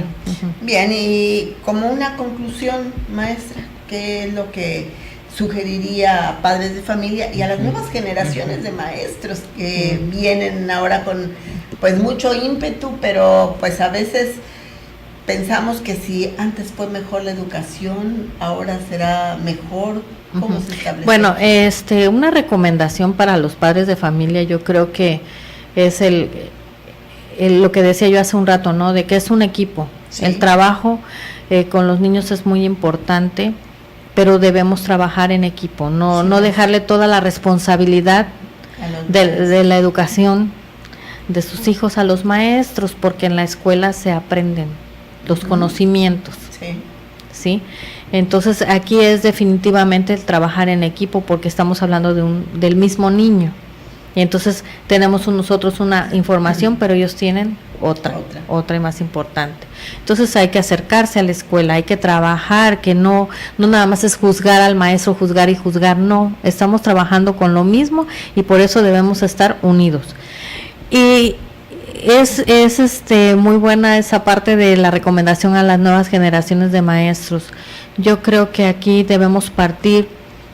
Bien, y como una conclusión, maestra, ¿qué es lo que sugeriría a padres de familia y a las nuevas generaciones de maestros que vienen ahora con pues mucho ímpetu, pero pues a veces pensamos que si antes fue mejor la educación, ahora será mejor? ¿Cómo se establece? Bueno, una recomendación para los padres de familia, yo creo que es lo que decía yo hace un rato, ¿no? De que es un equipo. El trabajo con los niños es muy importante, pero debemos trabajar en equipo, no dejarle toda la responsabilidad de la educación de sus hijos a los maestros, porque en la escuela se aprenden los conocimientos. ¿Sí? Entonces aquí es definitivamente el trabajar en equipo, porque estamos hablando del mismo niño, y entonces tenemos nosotros una información, pero ellos tienen otra y más importante. Entonces hay que acercarse a la escuela, hay que trabajar, que no nada más es juzgar al maestro, juzgar y juzgar, no, estamos trabajando con lo mismo y por eso debemos estar unidos. Y es muy buena esa parte de la recomendación a las nuevas generaciones de maestros. Yo creo que aquí debemos partir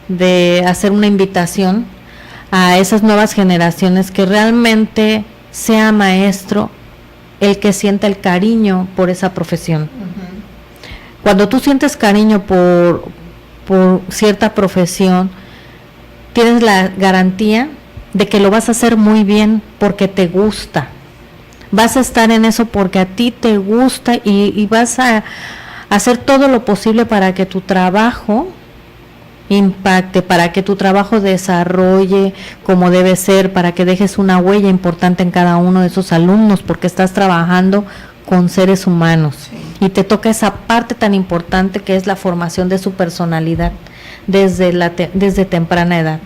de hacer una invitación a esas nuevas generaciones, que realmente sea maestro el que sienta el cariño por esa profesión. Cuando tú sientes cariño por cierta profesión, tienes la garantía de que lo vas a hacer muy bien porque te gusta. Vas a estar en eso porque a ti te gusta y vas a hacer todo lo posible para que tu trabajo impacte, para que tu trabajo desarrolle como debe ser, para que dejes una huella importante en cada uno de esos alumnos, porque estás trabajando con seres humanos y te toca esa parte tan importante que es la formación de su personalidad desde temprana edad.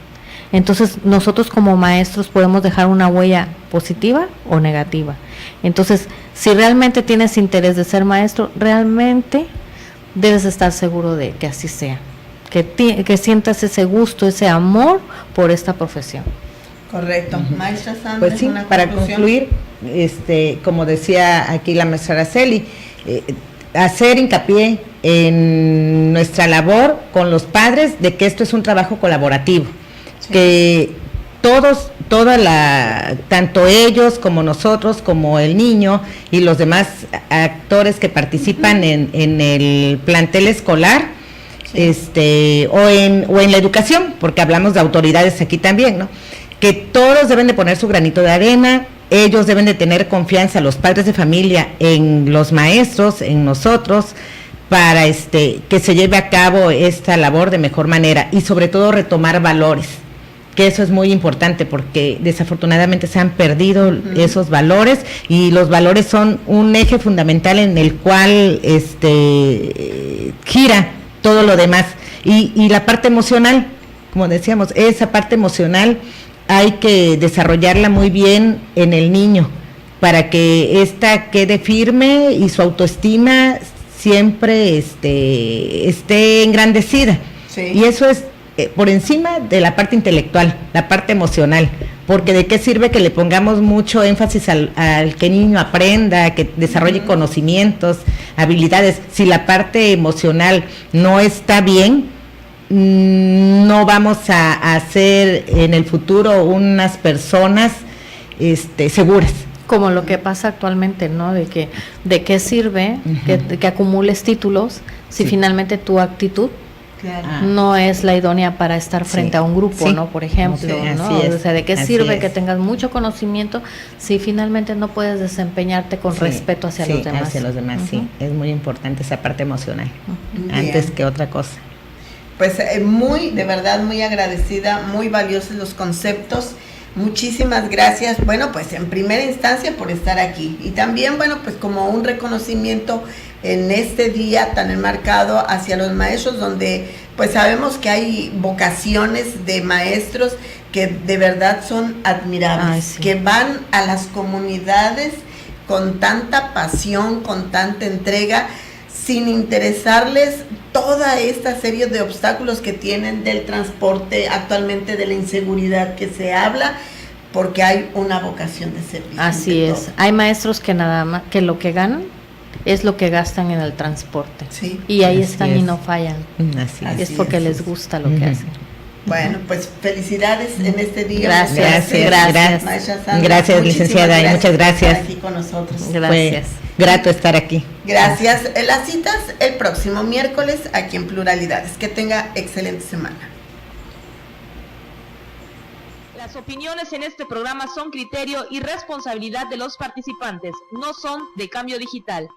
Entonces nosotros como maestros podemos dejar una huella positiva o negativa. Entonces, si realmente tienes interés de ser maestro, realmente debes estar seguro de que así sea, que sientas ese gusto, ese amor por esta profesión. Correcto. Maestra Sandra, pues sí, para concluir, como decía aquí la maestra Araceli, hacer hincapié en nuestra labor con los padres de que esto es un trabajo colaborativo, que tanto ellos como nosotros, como el niño y los demás actores que participan en el plantel escolar, o en la educación, porque hablamos de autoridades aquí también, ¿no? Que todos deben de poner su granito de arena, ellos deben de tener confianza, los padres de familia, en los maestros, en nosotros, para que se lleve a cabo esta labor de mejor manera y sobre todo retomar valores, que eso es muy importante porque desafortunadamente se han perdido esos valores y los valores son un eje fundamental en el cual gira todo lo demás y la parte emocional, como decíamos, esa parte emocional hay que desarrollarla muy bien en el niño para que ésta quede firme y su autoestima siempre esté engrandecida. Y eso es por encima de la parte intelectual, la parte emocional, porque de qué sirve que le pongamos mucho énfasis al que el niño aprenda, que desarrolle conocimientos, habilidades, si la parte emocional no está bien, no vamos a ser en el futuro unas personas seguras. Como lo que pasa actualmente, ¿no? De qué sirve que acumules títulos si finalmente tu actitud no es la idónea para estar frente a un grupo, ¿no? Por ejemplo, ¿no? O sea, ¿de qué sirve que tengas mucho conocimiento si finalmente no puedes desempeñarte con respeto hacia los demás? Hacia los demás, es muy importante esa parte emocional, antes que otra cosa. Pues de verdad muy agradecida, muy valiosos los conceptos. Muchísimas gracias, bueno, pues en primera instancia por estar aquí y también, bueno, pues como un reconocimiento en este día tan enmarcado hacia los maestros, donde pues sabemos que hay vocaciones de maestros que de verdad son admirables, que van a las comunidades con tanta pasión, con tanta entrega, sin interesarles toda esta serie de obstáculos que tienen del transporte, actualmente de la inseguridad que se habla, porque hay una vocación de servicio. Así es, hay maestros que nada más, que lo que ganan es lo que gastan en el transporte. Y ahí están y no fallan. Es porque les gusta lo que hacen. Bueno, pues felicidades en este día. Gracias. Maestra Sandra, gracias, licenciada, y muchas gracias. Por estar aquí con nosotros. Gracias. Fue grato estar aquí. Gracias. Las citas el próximo miércoles aquí en Pluralidades. Que tenga excelente semana. Las opiniones en este programa son criterio y responsabilidad de los participantes, no son de Cambio Digital.